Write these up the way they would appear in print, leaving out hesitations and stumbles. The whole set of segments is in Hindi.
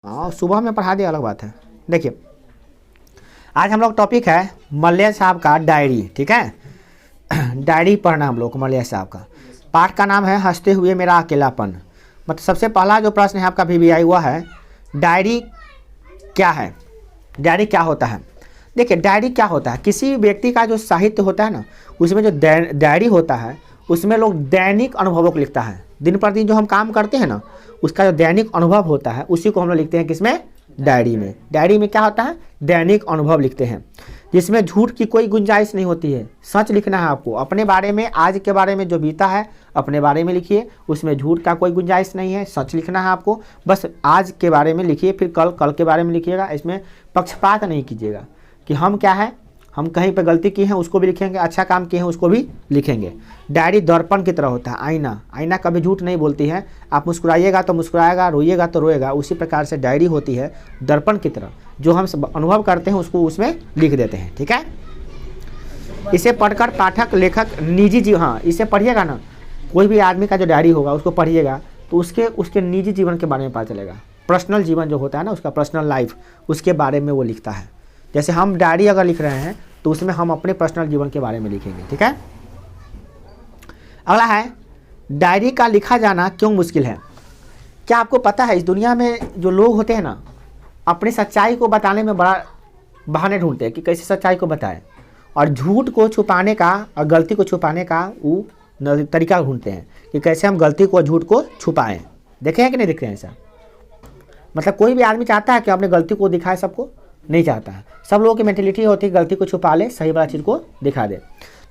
हाँ सुबह में पढ़ा दिया अलग बात है। देखिए आज हम लोग टॉपिक है मलय साहब का डायरी, ठीक है। डायरी पढ़ना हम लोग को मलय साहब का। पाठ का नाम है हंसते हुए मेरा अकेलापन। मतलब सबसे पहला जो प्रश्न है आपका VBI हुआ है, डायरी क्या है, डायरी क्या होता है। देखिए डायरी क्या होता है, किसी व्यक्ति का जो साहित्य होता है ना, उसमें जो डायरी होता है उसमें लोग दैनिक अनुभवों को लिखता है। दिन पर दिन जो हम काम करते हैं ना, उसका जो दैनिक अनुभव होता है उसी को हम लोग लिखते हैं किसमें, डायरी में। डायरी में क्या होता है, दैनिक अनुभव लिखते हैं, जिसमें झूठ की कोई गुंजाइश नहीं होती है। सच लिखना है आपको, अपने बारे में, आज के बारे में जो बीता है अपने बारे में लिखिए, उसमें झूठ का कोई गुंजाइश नहीं है। सच लिखना है आपको, बस आज के बारे में लिखिए, फिर कल के बारे में लिखिएगा। इसमें पक्षपात नहीं कीजिएगा कि हम क्या है, हम कहीं पर गलती की हैं उसको भी लिखेंगे, अच्छा काम किए हैं उसको भी लिखेंगे। डायरी दर्पण की तरह होता है, आईना। आईना कभी झूठ नहीं बोलती है। आप मुस्कुराइएगा तो मुस्कुराएगा, रोइएगा तो रोएगा। उसी प्रकार से डायरी होती है दर्पण की तरह, जो हम अनुभव करते हैं उसको उसमें लिख देते हैं, ठीक है। इसे पढ़कर पाठक लेखक निजी जीवन, हाँ इसे पढ़िएगा ना, कोई भी आदमी का जो डायरी होगा उसको पढ़िएगा तो उसके निजी जीवन के बारे में पता चलेगा। पर्सनल जीवन जो होता है ना, उसका पर्सनल लाइफ, उसके बारे में वो लिखता है। जैसे हम डायरी अगर लिख रहे हैं तो उसमें हम अपने पर्सनल जीवन के बारे में लिखेंगे, ठीक है। अगला है, डायरी का लिखा जाना क्यों मुश्किल है। क्या आपको पता है इस दुनिया में जो लोग होते हैं ना, अपनी सच्चाई को बताने में बड़ा बहाने ढूंढते हैं कि कैसे सच्चाई को बताएं, और झूठ को छुपाने का और गलती को छुपाने का वो तरीका ढूंढते हैं कि कैसे हम गलती को, झूठ को छुपाएं। देखे हैं कि नहीं दिख रहे हैं ऐसा। मतलब कोई भी आदमी चाहता है कि अपने गलती को दिखाए, सबको नहीं चाहता है। सब लोगों की मेंटेलिटी होती है गलती को छुपा ले, सही वाला चीज़ को दिखा दे।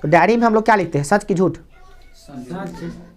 तो डायरी में हम लोग क्या लिखते हैं, सच की झूठ,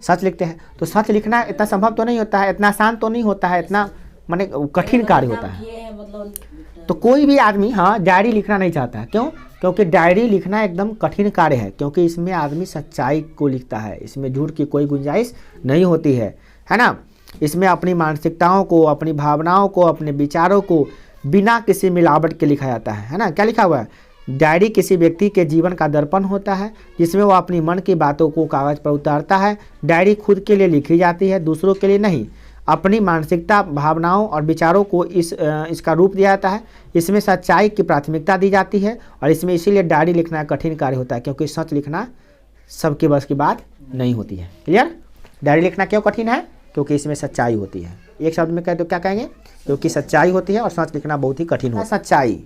सच लिखते हैं। तो सच लिखना इतना संभव तो नहीं होता है, इतना आसान तो नहीं होता है, इतना माने कठिन कार्य होता है। तो कोई भी आदमी हाँ डायरी लिखना नहीं चाहता है। क्यों? क्योंकि डायरी लिखना एकदम कठिन कार्य है, क्योंकि इसमें आदमी सच्चाई को लिखता है, इसमें झूठ की कोई गुंजाइश नहीं होती है ना। इसमें अपनी मानसिकताओं को, अपनी भावनाओं को, अपने विचारों को बिना किसी मिलावट के लिखा जाता है ना। क्या लिखा हुआ है, डायरी किसी व्यक्ति के जीवन का दर्पण होता है, जिसमें वो अपनी मन की बातों को कागज पर उतारता है। डायरी खुद के लिए लिखी जाती है, दूसरों के लिए नहीं। अपनी मानसिकता, भावनाओं और विचारों को इसका रूप दिया जाता है। इसमें सच्चाई की प्राथमिकता दी जाती है, और इसमें इसीलिए डायरी लिखना कठिन कार्य होता है, क्योंकि सच लिखना सबके बस की बात नहीं होती है। क्लियर? डायरी लिखना क्यों कठिन है, क्योंकि इसमें सच्चाई होती है। एक शब्द में कहे तो क्या कहेंगे, क्योंकि सच्चाई होती है और सच लिखना बहुत ही कठिन होता है। सच्चाई,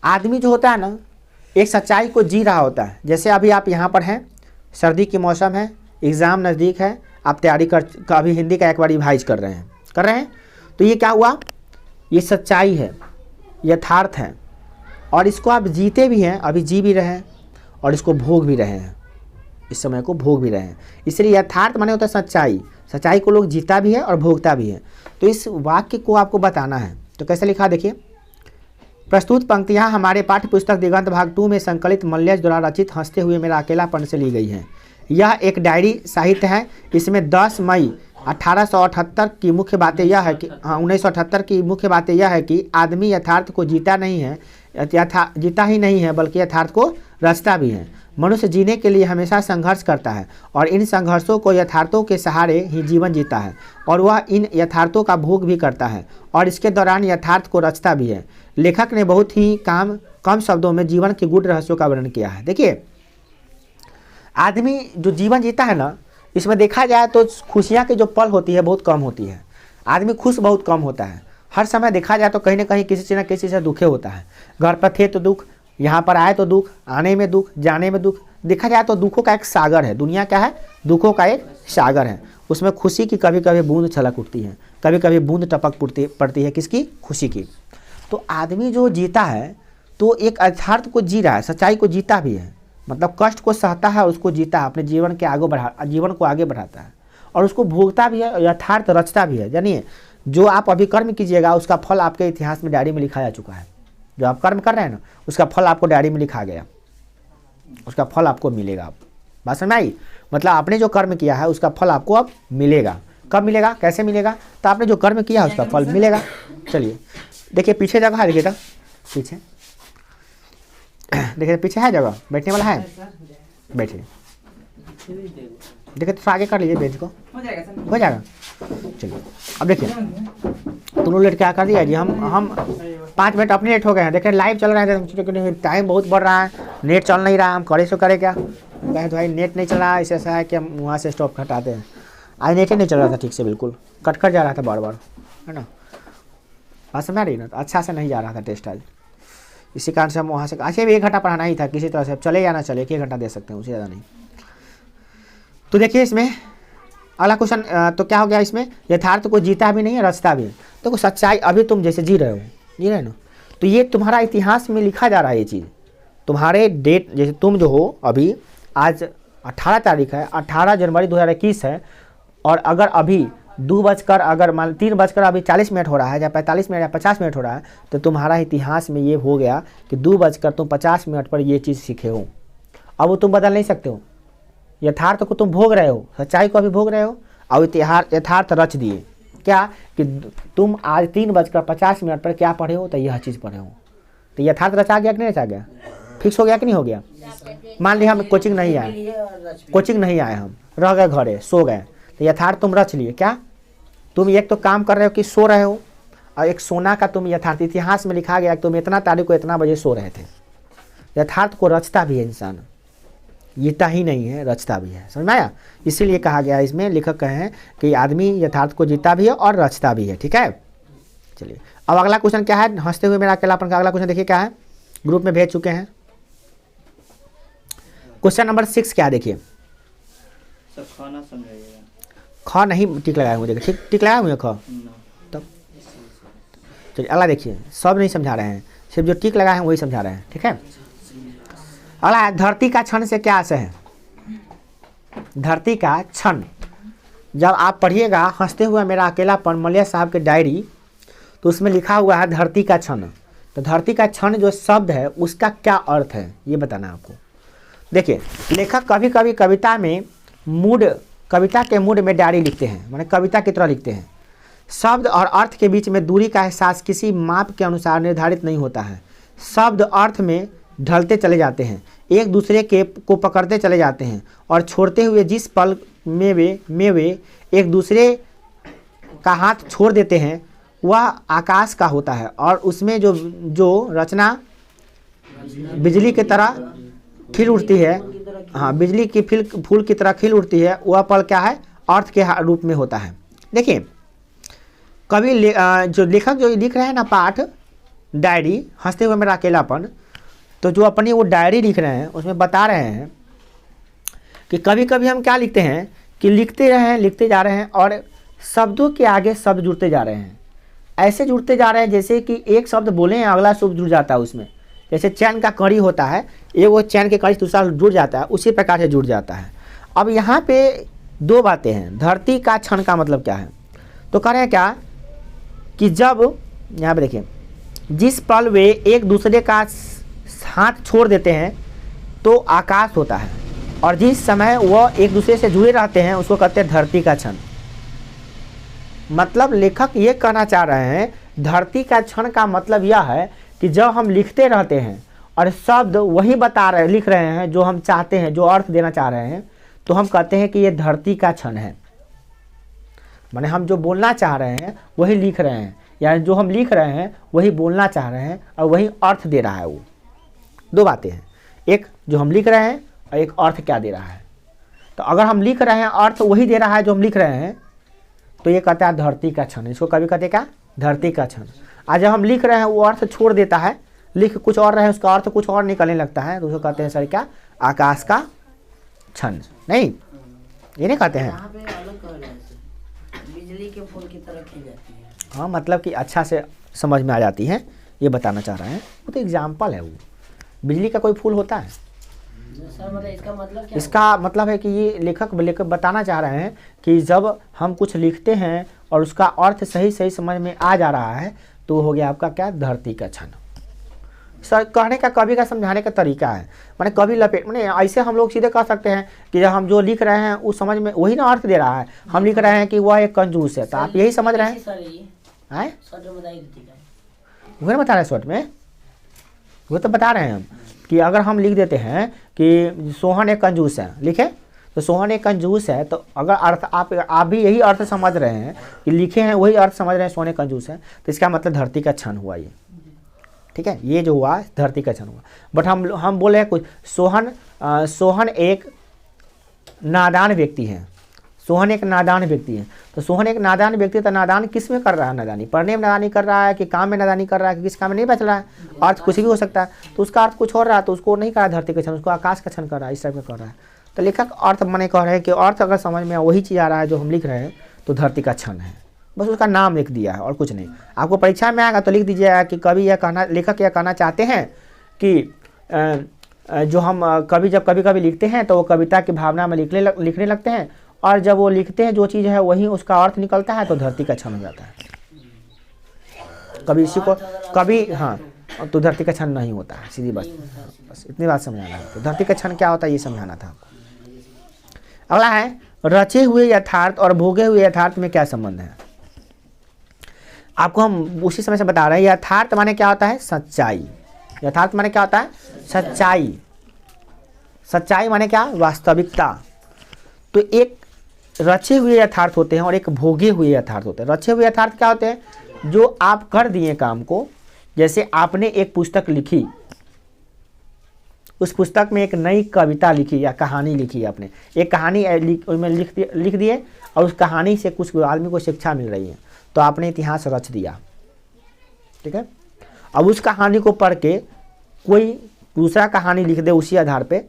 आदमी जो होता है ना, एक सच्चाई को जी रहा होता है। जैसे अभी आप यहाँ पर हैं, सर्दी की मौसम है, एग्ज़ाम नज़दीक है, आप तैयारी अभी हिंदी का एक बार रिवाइज कर रहे हैं। तो ये क्या हुआ, ये सच्चाई है, यथार्थ है, और इसको आप जीते भी हैं, अभी जी भी रहे हैं, और इसको भोग भी रहे हैं, इस समय को भोग भी रहे हैं। इसलिए यथार्थ माने होता है सच्चाई। सच्चाई को लोग जीता भी है और भोगता भी है। तो इस वाक्य को आपको बताना है। तो कैसे लिखा, देखिए। प्रस्तुत पंक्तियाँ हमारे पाठ्य पुस्तक दिगंत भाग 2 में संकलित मलयज द्वारा रचित हंसते हुए मेरा अकेलापन से ली गई है। यह एक डायरी साहित्य है। इसमें 10 मई 1878 की मुख्य बातें यह है कि 1978 की मुख्य बातें यह है कि आदमी यथार्थ को जीता ही नहीं है बल्कि यथार्थ को रचता भी है। मनुष्य जीने के लिए हमेशा संघर्ष करता है, और इन संघर्षों को यथार्थों के सहारे ही जीवन जीता है, और वह इन यथार्थों का भोग भी करता है, और इसके दौरान यथार्थ को रचता भी है। लेखक ने बहुत ही कम शब्दों में जीवन के गूढ़ रहस्यों का वर्णन किया है। देखिए आदमी जो जीवन जीता है ना, इसमें देखा जाए तो खुशियाँ की जो पल होती है बहुत कम होती है। आदमी खुश बहुत कम होता है। हर समय देखा जाए तो कहीं ना कहीं किसी न किसी से दुखे होता है। घर पर थे तो दुख, यहाँ पर आए तो दुख, आने में दुख, जाने में दुख। देखा जाए तो दुखों का एक सागर है। दुनिया क्या है, दुखों का एक सागर है। उसमें खुशी की कभी कभी बूंद छलक उठती है, कभी कभी बूंद टपक पड़ती है, किसकी, खुशी की। तो आदमी जो जीता है तो एक यथार्थ को जी रहा है, सच्चाई को जीता भी है। मतलब कष्ट को सहता है, उसको जीता है, अपने जीवन को आगे बढ़ाता है, और उसको भोगता भी है, यथार्थ रचता भी है। जानिए जो आप अभी कर्म कीजिएगा उसका फल आपके इतिहास में डायरी में लिखा जा चुका है। जो आप कर्म कर रहे हैं ना, उसका फल आपको डायरी में लिखा गया, उसका फल आपको मिलेगा। बात समझ में आई? मतलब आपने जो कर्म किया है उसका फल आपको अब मिलेगा। कब मिलेगा, कैसे मिलेगा? तो आपने जो कर्म किया है उसका फल मिलेगा। चलिए देखिए पीछे जगह है, देखिएगा पीछे, देखिए पीछे है जगह, बैठने वाला है, बैठिए। देखिए तो आगे कर लीजिए पेज को, हो जाएगा सर। हो जाएगा। चलिए अब देखिए दोनों लेट क्या कर दिया जी, हम 5 मिनट अपने लेट हो गए हैं। देखिए लाइव चल रहा है, टाइम बहुत बढ़ रहा है, नेट चल नहीं रहा, हम करे सो करे क्या, कहे तो भाई नेट नहीं चल रहा है, ऐसा है कि हम वहाँ से स्टॉप हटाते हैं। आज नेट ही नहीं चल रहा था ठीक से, बिल्कुल कट जा रहा था बार बार, है ना, बात समझ रही ना, तो अच्छा से नहीं जा रहा था टेस्ट आज, इसी कारण से हम वहाँ से अच्छा भी 1 घंटा पढ़ाना ही था किसी तरह से, अब चले या ना चले 1 घंटा दे सकते हैं, उससे ज़्यादा नहीं। तो देखिए इसमें अगला क्वेश्चन तो क्या हो गया, इसमें यथार्थ को जीता भी नहीं है रचता भी। तो सच्चाई अभी तुम जैसे जी रहे हो ना, तो ये तुम्हारा इतिहास में लिखा जा रहा है ये चीज़, तुम्हारे डेट जैसे तुम जो हो अभी, आज 18 तारीख है, 18 जनवरी 2021 है, और अगर अभी 2 बजकर अगर मान 3 बजकर अभी 40 मिनट हो रहा है, या 45 मिनट या 50 मिनट हो रहा है, तो तुम्हारा इतिहास में ये हो गया कि 2 बजकर तुम 50 मिनट पर ये चीज़ सीखे हो। अब वो तुम बदल नहीं सकते हो, यथार्थ को तुम भोग रहे हो, सच्चाई को अभी भोग रहे हो, और यथार्थ रच दिए क्या कि तुम आज 3 बजकर 50 मिनट पर क्या पढ़े हो, तो यह चीज़ पढ़े हो, तो यथार्थ रचा गया कि नहीं रचा गया, फिक्स हो गया कि नहीं हो गया। मान लिया हम कोचिंग नहीं आए, हम रह गए घरे सो गए, तो यथार्थ तुम रच लिए क्या, तुम एक तो काम कर रहे हो कि सो रहे हो, और एक सोना का तुम यथार्थ इतिहास में लिखा गया कि तुम इतना तारीख को इतना बजे सो रहे थे। यथार्थ को रचता भी है इंसान, जीता ही नहीं है रचता भी है, समझ में आया। इसीलिए कहा गया इसमें, लेखक कहे हैं कि आदमी यथार्थ को जीता भी है और रचता भी है, ठीक है। चलिए अब अगला क्वेश्चन क्या है, हंसते हुए मेरा अकेलापन का अगला क्वेश्चन देखिए क्या है, ग्रुप में भेज चुके हैं। क्वेश्चन नंबर 6 क्या देखिए, ख नहीं टिक लगाए हुए, देखिए टिक लगाए हुए ख, तब चलिए अगला देखिए, सब नहीं समझा रहे हैं, सिर्फ जो टिक लगाए हैं वही समझा रहे हैं, ठीक है। अगला है धरती का क्षण से क्या आशय है, धरती का क्षण, जब आप पढ़िएगा हंसते हुए मेरा अकेलापन मलिया साहब के डायरी, तो उसमें लिखा हुआ है धरती का क्षण। तो धरती का क्षण जो शब्द है उसका क्या अर्थ है ये बताना है आपको। देखिए लेखक कभी कभी कविता में कविता के मूड में डायरी लिखते हैं, माने कविता की तरह लिखते हैं। शब्द और अर्थ के बीच में दूरी का एहसास किसी माप के अनुसार निर्धारित नहीं होता है। शब्द अर्थ में ढलते चले जाते हैं, एक दूसरे को पकड़ते चले जाते हैं, और छोड़ते हुए जिस पल में वे एक दूसरे का हाथ छोड़ देते हैं वह आकाश का होता है, और उसमें जो रचना बिजली की तरह खिल उठती है, हाँ बिजली की फूल की तरह खिल उठती है, वह पल क्या है, अर्थ के रूप में होता है। देखिए कवि जो लेखक जो लिख रहे हैं ना पाठ डायरी हंसते हुए मेरा अकेलापन, तो जो अपनी वो डायरी लिख रहे हैं उसमें बता रहे हैं कि कभी कभी हम क्या लिखते हैं कि लिखते जा रहे हैं और शब्दों के आगे शब्द जुड़ते जा रहे हैं, ऐसे जुड़ते जा रहे हैं जैसे कि एक शब्द बोले हैं अगला शब्द जुड़ जाता है उसमें, जैसे चैन का कड़ी होता है, ये वो चैन के कड़ी दूसरा जुड़ जाता है, उसी प्रकार से जुड़ जाता है। अब यहाँ पे 2 बातें हैं, धरती का क्षण का मतलब क्या है, तो कह रहे हैं क्या कि जब यहाँ पे देखिए जिस पल वे एक दूसरे का हाथ छोड़ देते हैं तो आकाश होता है, और जिस समय वह एक दूसरे से जुड़े रहते हैं उसको कहते हैं धरती का क्षण। मतलब लेखक ये कहना चाह रहे हैं धरती का क्षण का मतलब यह है कि जब हम लिखते रहते हैं और शब्द वही लिख रहे हैं जो हम चाहते हैं, जो अर्थ देना चाह रहे हैं, तो हम कहते हैं कि ये धरती का क्षण है। माने हम जो बोलना चाह रहे हैं वही लिख रहे हैं, यानी जो हम लिख रहे हैं वही बोलना चाह रहे हैं और वही अर्थ दे रहा है। वो 2 बातें हैं, एक जो हम लिख रहे हैं और एक अर्थ क्या दे रहा है। तो अगर हम लिख रहे हैं अर्थ वही दे रहा है जो हम लिख रहे हैं, तो ये कहता है धरती का क्षण, इसको कभी कहते क्या, धरती का क्षण। आज जब हम लिख रहे हैं वो अर्थ छोड़ देता है, लिख कुछ और रहे हैं उसका अर्थ कुछ और निकलने लगता है, तो उसको कहते हैं सर क्या, आकाश का क्षण। नहीं ये नहीं कहते हैं, बिजली के फूल की तरह खिल जाती है। हाँ मतलब कि अच्छा से समझ में आ जाती है, ये बताना चाह रहे हैं। वो तो एग्जाम्पल है, वो बिजली का कोई फूल होता है सर, मतलब इसका मतलब क्या? इसका मतलब है कि ये लेखक बताना चाह रहे हैं कि जब हम कुछ लिखते हैं और उसका अर्थ सही समझ में आ जा रहा है तो हो गया आपका क्या, धरती का क्षण। सर कहने का कवि का समझाने का तरीका है, माने कवि लपेट माने ऐसे हम लोग सीधे कह सकते हैं कि जब हम जो लिख रहे हैं वो समझ में वही ना अर्थ दे रहा है। हम लिख रहे हैं कि वह एक कंजूस है, तो आप यही समझ रहे हैं, वही बता रहे हैं शॉर्ट में, वो तो बता रहे हैं हम कि अगर हम लिख देते हैं कि सोहन एक कंजूस है लिखे, तो सोहन एक कंजूस है, तो अगर अर्थ आप भी यही अर्थ समझ रहे हैं कि लिखे हैं वही अर्थ समझ रहे हैं सोहन एक कंजूस है, तो इसका मतलब धरती का छन हुआ ये, ठीक है, ये जो हुआ धरती का छन हुआ। बट हम बोले कुछ सोहन एक नादान व्यक्ति है, सोहन एक नादान व्यक्ति है। तो सोहन एक नादान व्यक्ति, तो नादान किस में कर रहा है नादानी? पढ़ने में नादानी कर रहा है कि काम में नादानी कर रहा है कि किस काम में नहीं बच रहा है? अर्थ कुछ भी हो सकता है, तो उसका अर्थ कुछ हो रहा है, तो उसको नहीं कर रहा है धरती का छन, उसको आकाश का छन कर रहा है, इस टाइप का कर रहा है। तो लेखक अर्थ मैंने कह रहे हैं कि अर्थ अगर समझ में वही चीज़ आ रहा है जो हम लिख रहे हैं, तो धरती का छन है, बस उसका नाम लिख दिया है और कुछ नहीं। आपको परीक्षा में आएगा तो लिख दीजिएगा कि कवि यह कहना, लेखक यह कहना चाहते हैं कि जो हम कभी कभी लिखते हैं तो वो कविता की भावना में लिखने लगते हैं, और जब वो लिखते हैं जो चीज़ है वही उसका अर्थ निकलता है, तो धरती का छन हो जाता है। कभी इसी को कभी हाँ, तो धरती का छन नहीं होता है, सीधी बात, बस इतनी बात समझाना है। तो धरती का छन क्या होता है ये समझाना था। अगला है रचे हुए यथार्थ और भोगे हुए यथार्थ में क्या संबंध है? आपको हम उसी समय से बता रहे हैं। यथार्थ माने क्या होता है? सच्चाई। यथार्थ माने क्या होता है? सच्चाई। सच्चाई माने क्या? वास्तविकता। तो एक रचे हुए यथार्थ होते हैं और एक भोगे हुए यथार्थ होते हैं। रचे हुए यथार्थ क्या होते हैं? जो आप कर दिए काम को, जैसे आपने एक पुस्तक लिखी, उस पुस्तक में एक नई कविता लिखी या कहानी लिखी, आपने एक कहानी उसमें लिख दिए और उस कहानी से कुछ आदमी को शिक्षा मिल रही है, तो आपने इतिहास रच दिया, ठीक है। अब उस कहानी को पढ़ के कोई दूसरा कहानी लिख दे उसी आधार पे,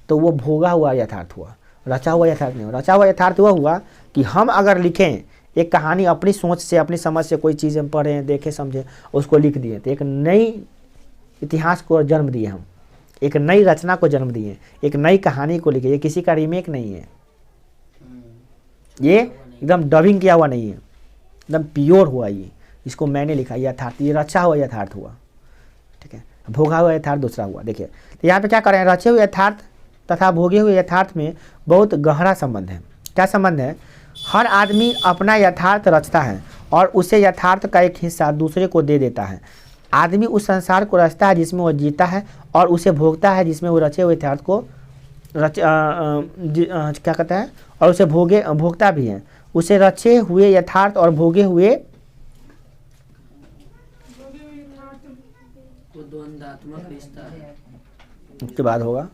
तो वो भोगा हुआ यथार्थ हुआ, रचा हुआ यथार्थ नहीं हुआ। रचा हुआ यथार्थ हुआ कि हम अगर लिखें एक कहानी अपनी सोच से, अपनी समझ से, कोई चीज़ हम पढ़ें, देखें, समझें, उसको लिख दिए, तो एक नई इतिहास को जन्म दिए, हम एक नई रचना को जन्म दिए, एक नई कहानी को लिखे। ये किसी का रीमेक नहीं है, ये एकदम डबिंग किया हुआ नहीं है, एकदम प्योर हुआ ये, इसको मैंने लिखा, यथार्थ, ये रचा हुआ यथार्थ हुआ, ठीक है। भोगा हुआ यथार्थ दूसरा हुआ। देखिए तो यहाँ पे क्या कर रहे हैं, रचे हुए यथार्थ तथा भोगे हुए यथार्थ में बहुत गहरा संबंध है। क्या संबंध है? हर आदमी अपना यथार्थ रचता है और उसे यथार्थ का एक हिस्सा दूसरे को दे देता है। आदमी उस संसार को रचता है जिसमें वो जीता है, और उसे भोगता है जिसमें वो रचे हुए यथार्थ को क्या कहते हैं, और उसे भोगता भी है। उसे रचे हुए यथार्थ और भोगे हुए द्वंद्वात्मक रिश्ता है। उसके बाद होगा,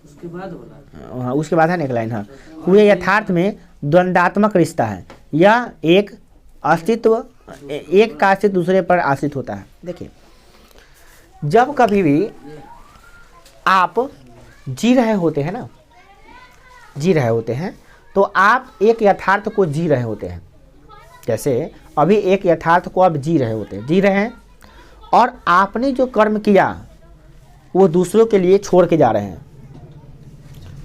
उसके बाद होगा, हाँ उसके बाद है ना एक लाइन, हाँ, हुए यथार्थ में द्वंद्वात्मक रिश्ता है। यह एक अस्तित्व, एक का अस्तित्व दूसरे पर आश्रित होता है। देखिए जब कभी भी आप जी रहे होते हैं ना, जी रहे होते हैं, तो आप एक यथार्थ को जी रहे होते हैं। जैसे अभी एक यथार्थ को आप जी रहे होते हैं, जी रहे हैं, और आपने जो कर्म किया वो दूसरों के लिए छोड़ के जा रहे हैं,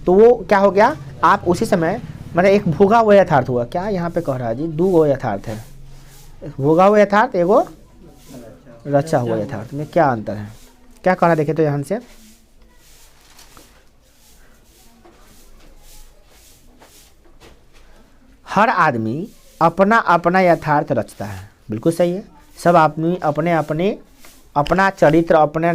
तो वो क्या हो गया, आप उसी समय मतलब एक भोगा हुआ यथार्थ हुआ। क्या यहाँ पे कह रहा है जी, दो गो यथार्थ है, भोगा हुआ यथार्थ, एगो रचा हुआ यथार्थ में क्या अंतर है, क्या कह रहा है? देखे तो यहाँ से हर आदमी अपना अपना यथार्थ रचता है, बिल्कुल सही है। सब आदमी अपने अपने अपना चरित्र, अपने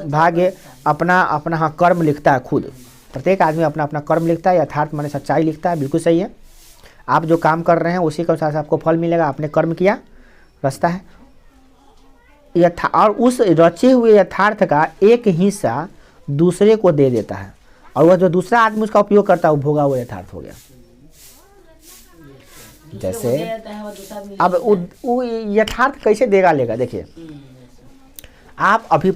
भाग्य, अपना अपना हाँ कर्म लिखता है खुद। प्रत्येक आदमी अपना अपना कर्म लिखता है, यथार्थ माने सच्चाई लिखता है, बिल्कुल सही है। आप जो काम कर रहे हैं उसी के अनुसार से आपको फल मिलेगा, आपने कर्म किया, रचता है और उस रचे हुए यथार्थ का एक हिस्सा दूसरे को दे देता है, और वह जो दूसरा आदमी उसका उपयोग करता है वो भोगा हुआ यथार्थ हो गया। जैसे अब वो यथार्थ कैसे देगा लेगा? देखिए आप अभी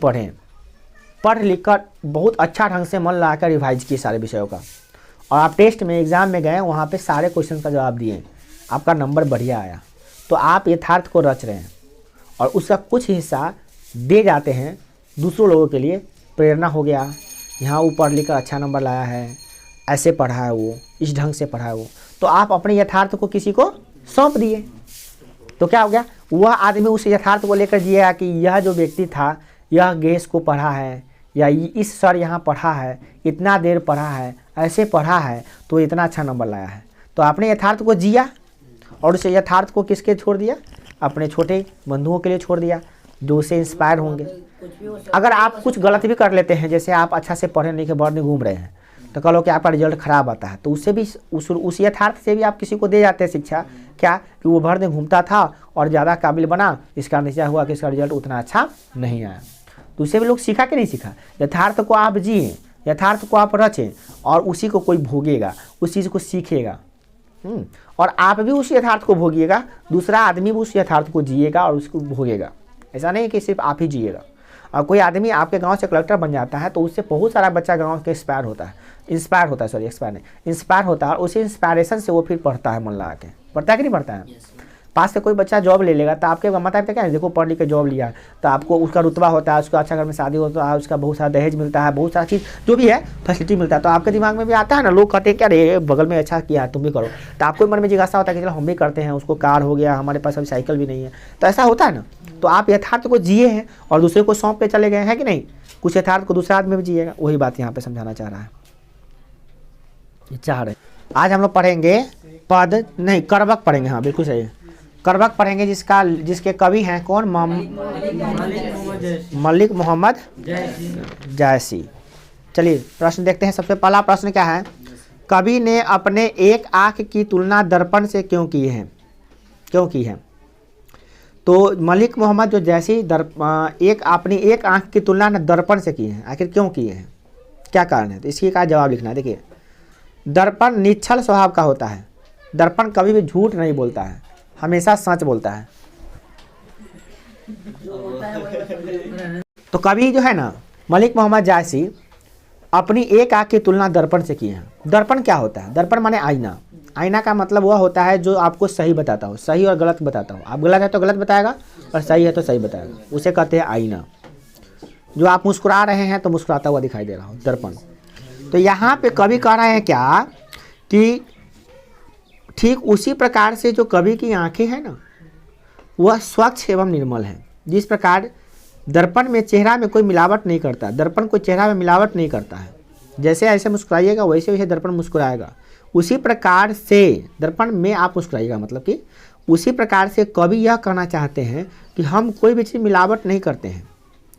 पढ़ लिख कर बहुत अच्छा ढंग से मन लगा कर रिवाइज किए सारे विषयों का, और आप टेस्ट में एग्जाम में गए, वहाँ पे सारे क्वेश्चन का जवाब दिए, आपका नंबर बढ़िया आया, तो आप यथार्थ को रच रहे हैं और उसका कुछ हिस्सा दे जाते हैं दूसरों लोगों के लिए। प्रेरणा हो गया, यहाँ वो पढ़ लिख कर अच्छा नंबर लाया है, ऐसे पढ़ा है वो, इस ढंग से पढ़ा है वो, तो आप अपने यथार्थ को किसी को सौंप दिए, तो क्या हो गया, वह आदमी उस यथार्थ को लेकर जिएगा कि यह जो व्यक्ति था यह गैस को पढ़ा है, या इस सर यहाँ पढ़ा है, इतना देर पढ़ा है, ऐसे पढ़ा है, तो इतना अच्छा नंबर लाया है। तो आपने यथार्थ को जिया और उस यथार्थ को किसके छोड़ दिया? अपने छोटे बंधुओं के लिए छोड़ दिया, जो उसे इंस्पायर होंगे। अगर आप कुछ गलत भी कर लेते हैं, जैसे आप अच्छा से पढ़े नहीं के बाद में घूम रहे हैं, तो कल हो कि आपका रिजल्ट खराब आता है, तो उससे भी उस यथार्थ से भी आप किसी को दे जाते हैं शिक्षा, क्या कि वो भर दिन घूमता था और ज़्यादा काबिल बना, इसका नतीजा हुआ कि इसका रिजल्ट उतना अच्छा नहीं आया। तो उससे भी लोग सीखा कि नहीं सीखा? यथार्थ को आप जिए, यथार्थ को आप रचें और उसी को कोई भोगेगा, उस चीज़ को सीखेगा। और आप भी उस यथार्थ को भोगिएगा, दूसरा आदमी भी उस यथार्थ को जिएगा और उसको भोगेगा। ऐसा नहीं कि सिर्फ आप ही जिएगा। और कोई आदमी आपके गांव से कलेक्टर बन जाता है तो उससे बहुत सारा बच्चा गांव के इंस्पायर होता है, इंस्पायर होता है और उसी इंस्पायरेशन से वो फिर पढ़ता है, मन लगा के पढ़ता है कि नहीं पढ़ता है। पास से कोई बच्चा जॉब ले लेगा तो आपके माता पिता क्या है, देखो पढ़ लिख के जॉब लिया तो आपको उसका रुतबा होता है, उसका अच्छा घर में शादी होता है, उसका बहुत सारा दहेज मिलता है, बहुत सारा चीज़ जो भी है फैसिलिटी मिलता है, तो आपके दिमाग में भी आता है ना। लोग कहते हैं क्या रे बगल में अच्छा किया तुम भी करो, तो आपको मन में जिज्ञासा होता है कि चलो हम भी करते हैं, उसको कार हो गया, हमारे पास अभी साइकिल भी नहीं है, तो ऐसा होता है ना। तो आप यथार्थ को जिए हैं और दूसरे को सौंप के चले गए हैं कि नहीं, कुछ यथार्थ को दूसरा आदमी भी जिएगा। वही बात यहाँ पे समझाना चाह रहा है, चाह रहे। आज हम लोग पढ़ेंगे पद नहीं करवक पढ़ेंगे, हाँ बिल्कुल सही है, करवक पढ़ेंगे जिसके कवि हैं कौन? मलिक मोहम्मद जैसी। चलिए प्रश्न देखते हैं। सबसे पहला प्रश्न क्या है? कवि ने अपने एक आँख की तुलना दर्पण से क्यों की है? तो मलिक मोहम्मद जो जैसी अपनी एक आँख की तुलना न दर्पण से की है, आखिर क्यों किए हैं, क्या कारण है? तो इसकी का जवाब लिखना है। देखिए, दर्पण निश्चल स्वभाव का होता है, दर्पण कभी भी झूठ नहीं बोलता है, हमेशा सच बोलता है। तो कवि जो है ना मलिक मोहम्मद जायसी अपनी एक आँख की तुलना दर्पण से की है। दर्पण क्या होता है? दर्पण माने आईना। आईना का मतलब वह होता है जो आपको सही बताता हो, सही और गलत बताता हो। आप गलत है तो गलत बताएगा और सही है तो सही बताएगा, उसे कहते हैं आईना। जो आप मुस्कुरा रहे हैं तो मुस्कुराता हुआ दिखाई दे रहा हो, दर्पण। तो यहाँ पे कवि कह रहे हैं क्या कि ठीक उसी प्रकार से जो कवि की आंखें हैं ना वह स्वच्छ एवं निर्मल है। जिस प्रकार दर्पण में चेहरा में कोई मिलावट नहीं करता, दर्पण को चेहरा में मिलावट नहीं करता है, जैसे ऐसे मुस्कुराइएगा वैसे वैसे दर्पण मुस्कुराएगा, उसी प्रकार से दर्पण में आप मुस्कुराइएगा। मतलब कि उसी प्रकार से कवि यह कहना चाहते हैं कि हम कोई भी चीज़ मिलावट नहीं करते हैं,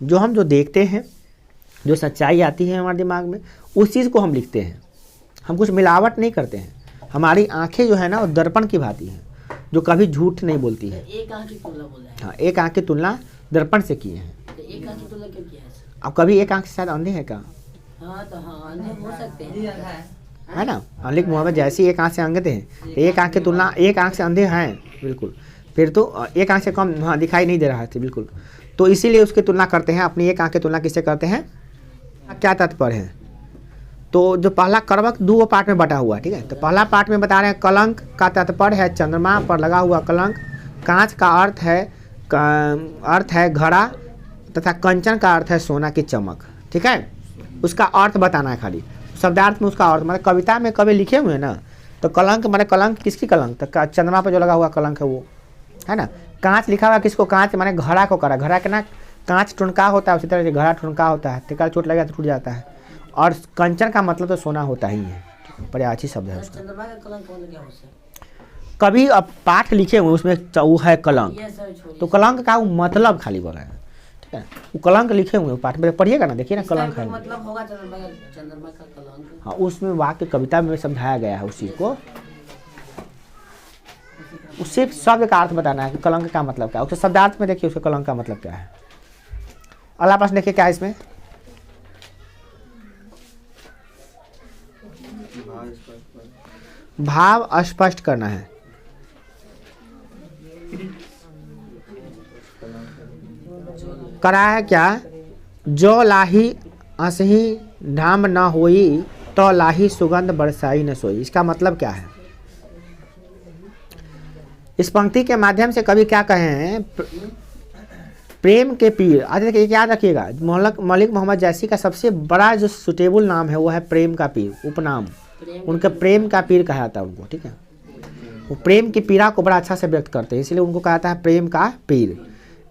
जो देखते हैं, जो सच्चाई आती है हमारे दिमाग में उस चीज़ को हम लिखते हैं, हम कुछ मिलावट नहीं करते हैं। हमारी आंखें जो है ना वो दर्पण की भांति हैं, जो कभी झूठ नहीं बोलती है। एक आंख की तुलना बोल रहा है। हाँ, एक आंख की तुलना दर्पण से की है। तो एक आंख की तुलना क्यों किया है? अब कभी एक आंख से शायद अंधे हैं क्या? हाँ तो हाँ अंधे हो सकते हैं, है ना। मलिक मोहम्मद जैसी एक आंख से अंधे हैं, एक आंख की तुलना एक आंख से अंधे हैं बिल्कुल, फिर तो एक आंख से कम हाँ दिखाई नहीं दे रहा था बिल्कुल। तो इसीलिए उसकी तुलना करते हैं, अपनी एक आंख की तुलना किससे करते हैं? क्या तात्पर्य है? तो जो पहला करवक दो पार्ट में बटा हुआ है, ठीक है। तो पहला पार्ट में बता रहे हैं कलंक का तात्पर्य है चंद्रमा पर लगा हुआ कलंक, कांच का अर्थ है घड़ा तथा कंचन का अर्थ है सोना की चमक, ठीक है। उसका अर्थ बताना है खाली, शब्दार्थ में उसका अर्थ। मतलब कविता में कभी लिखे हुए हैं ना, तो कलंक माने कलंक किसकी कलंक? तो चंद्रमा पर जो लगा हुआ कलंक है वो, है ना। कांच लिखा हुआ किसको? कांच माने घड़ा को करा, घड़ा के ना कांच टुनका होता है, उसी तरह से घड़ा टुनका होता है, टिका चोट लगा तो टूट जाता है। और कंचन का मतलब तो सोना होता ही है, पर्यायवाची शब्द है उसका। चंद्रमा का कलंक होने क्या हो सकता? कभी अब पाठ लिखे हुए उसमें वो है कलंक, ये सब छोड़िए। तो कलंक का वो मतलब खाली बोला है, ठीक है। वो कलंक लिखे हुए पाठ में पढ़िएगा ना, देखिए ना कलंक है, मतलब होगा चंद्रमा का कलंक। हाँ उसमें वाक्य कविता में समझाया गया है उस चीज़ को। उससे शब्द का अर्थ बताना है कि कलंक का मतलब क्या है, उसके शब्दार्थ में देखिए उसके कलंक का मतलब क्या है। अगला प्रश्न देखिए क्या है इसमें? भाव स्पष्ट करना है। करा है क्या? जो लाही असही धाम न होई तो लाही सुगंध बरसाई न सोई। इसका मतलब क्या है? इस पंक्ति के माध्यम से कवि क्या कहे हैं? प्रेम के पीर। आज देखिए याद रखिएगा, मलिक मोहम्मद जैसी का सबसे बड़ा जो सुटेबल नाम है वो है प्रेम का पीर, उपनाम। उनके प्रेम का पीर कहा जाता है उनको, ठीक है। वो प्रेम की पीड़ा को बड़ा अच्छा से व्यक्त करते हैं, इसलिए उनको कहा जाता है प्रेम का पीर।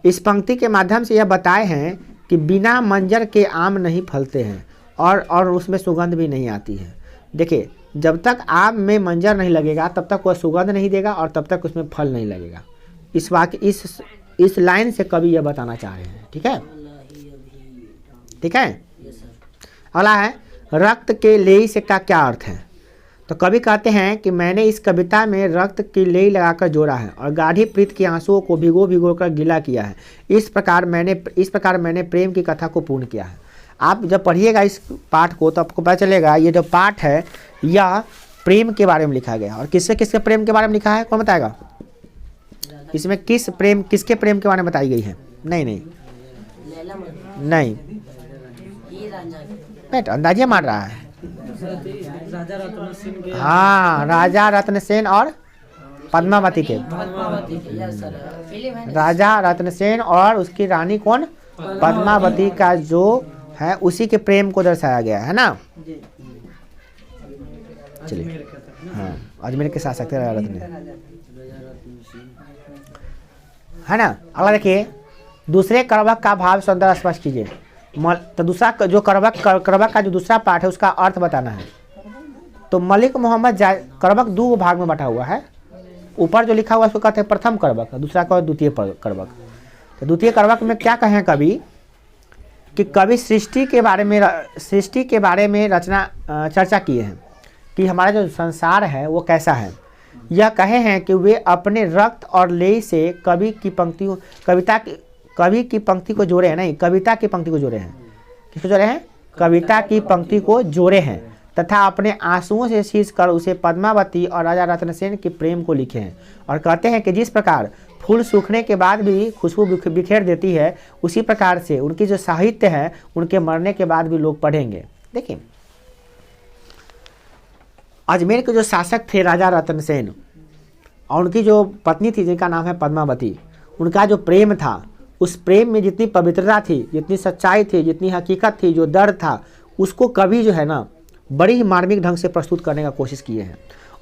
इस पंक्ति के माध्यम से यह बताए हैं कि बिना मंजर के आम नहीं फलते हैं और उसमें सुगंध भी नहीं आती है। देखिए, जब तक आम में मंजर नहीं लगेगा तब तक वह सुगंध नहीं देगा और तब तक उसमें फल नहीं लगेगा। इस वाक्य इस लाइन से कवि यह बताना चाह रहे हैं, ठीक है, ठीक है। अगला है रक्त के लेई से का क्या अर्थ है? तो कवि कहते हैं कि मैंने इस कविता में रक्त की लेई लगाकर जोड़ा है और गाढ़ी प्रीत के आंसुओं को भिगो भिगो कर गीला किया है। इस प्रकार मैंने प्रेम की कथा को पूर्ण किया है। आप जब पढ़िएगा इस पाठ को तो आपको पता चलेगा ये जो पाठ है यह प्रेम के बारे में लिखा गया है। और किससे किसके प्रेम के बारे में लिखा है कौन बताएगा? इसमें किसके प्रेम के बारे में बताई गई है? नहीं लैला मजनू, नहीं, ये राजा बेट अंदाजिया मार रहा है। राजा रतन सिंह के हाँ, राजा रत्नसेन और पद्मावती के। पद्मावती के, यस सर, फिल्म है ना? राजा रत्नसेन और उसकी रानी कौन? पद्मावती का जो है उसी के प्रेम को दर्शाया गया है ना। चलिए, हाँ, अजमेर के शासक थे राजा रत्न, है ना। अगला देखिए, दूसरे करवक का भाव सौंदर्य स्पष्ट कीजिए। तो दूसरा जो करवक का जो दूसरा पार्ट है उसका अर्थ बताना है। तो मलिक मोहम्मद करवक दो भाग में बटा हुआ है। ऊपर जो लिखा हुआ है उसको कहते हैं प्रथम करवक, दूसरा का द्वितीय करवक। तो द्वितीय करवक में क्या कहें कवि कि कवि सृष्टि के बारे में रचना चर्चा किए हैं कि हमारा जो संसार है वो कैसा है। यह कहे हैं कि वे अपने रक्त और लेई से कवि की पंक्ति को जोड़े हैं, नहीं, कविता की पंक्ति को जोड़े हैं। किसको जोड़े हैं? कविता की पंक्ति को जोड़े हैं तथा अपने आंसुओं से सींच कर उसे पद्मावती और राजा रत्नसेन के प्रेम को लिखे हैं। और कहते हैं कि जिस प्रकार फूल सूखने के बाद भी खुशबू बिखेर देती है उसी प्रकार से उनकी जो साहित्य है उनके मरने के बाद भी लोग पढ़ेंगे। देखिए, अजमेर के जो शासक थे राजा रत्नसेन और उनकी जो पत्नी थी जिनका नाम है पद्मावती, उनका जो प्रेम था उस प्रेम में जितनी पवित्रता थी, जितनी सच्चाई थी, जितनी हकीकत थी, जो दर्द था, उसको कवि जो है ना बड़ी ही मार्मिक ढंग से प्रस्तुत करने का कोशिश किए हैं।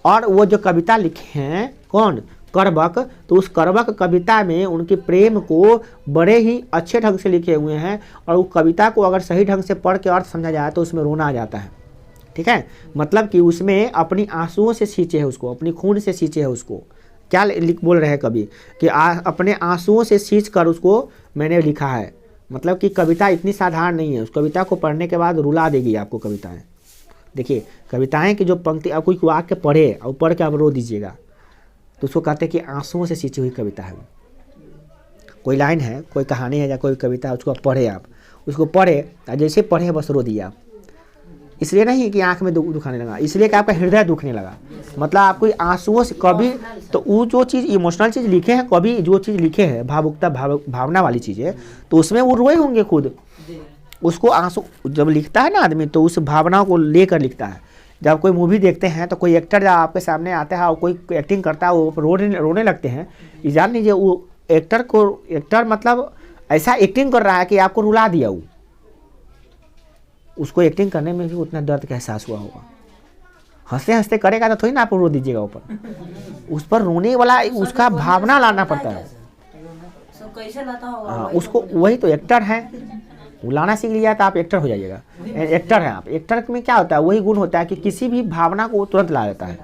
और वो जो कविता लिखे हैं कौन? करवक। तो उस करवक कविता में उनके प्रेम को बड़े ही अच्छे ढंग से लिखे हुए हैं। और वो कविता को अगर सही ढंग से पढ़ के अर्थ समझा जाए तो उसमें रोना आ जाता है। ठीक है, मतलब कि उसमें अपनी आंसुओं से सींचे है उसको, अपनी खून से सींचे है उसको। क्या बोल रहे हैं कवि कि अपने आंसुओं से सींच कर उसको मैंने लिखा है। मतलब कि कविता इतनी साधारण नहीं है, उस कविता को पढ़ने के बाद रुला देगी आपको कविताएं। देखिए, कविताएं की जो पंक्ति आप कोई आके पढ़े और पढ़ के आप रो दीजिएगा तो उसको कहते हैं कि आंसुओं से सींची हुई कविता है। कोई लाइन है, कोई कहानी है या कोई कविता, उसको पढ़े, आप उसको पढ़े जैसे पढ़े बस रो दिए आप। इसलिए नहीं कि आंख में दुखाने लगा, इसलिए कि आपका हृदय दुखने लगा। मतलब आपको आंसुओं से कभी तो वो जो चीज़ इमोशनल चीज़ लिखे हैं, कभी जो चीज़ लिखे हैं भावुकता भावना वाली चीज़ें, तो उसमें वो रोए होंगे खुद। उसको आंसू जब लिखता है ना आदमी तो उस भावना को लेकर लिखता है। जब कोई मूवी देखते हैं तो कोई एक्टर जब आपके सामने आता है और कोई एक्टिंग करता है वो रोने लगते हैं, ये जान लीजिए वो एक्टर मतलब ऐसा एक्टिंग कर रहा है कि आपको रुला दिया। वो उसको एक्टिंग करने में भी उतना दर्द का एहसास हुआ होगा। हंसते हंसते करेगा तो थोड़ी ना आप रो दीजिएगा ऊपर, उस पर रोने वाला उसका भावना लाना पड़ता है। सब कैसे लाता होगा? हाँ, उसको वही तो एक्टर है, वो लाना सीख लिया तो आप एक्टर हो जाइएगा। एक्टर है आप, एक्टर में क्या होता है वही गुण होता है कि किसी भी भावना को तुरंत ला देता है।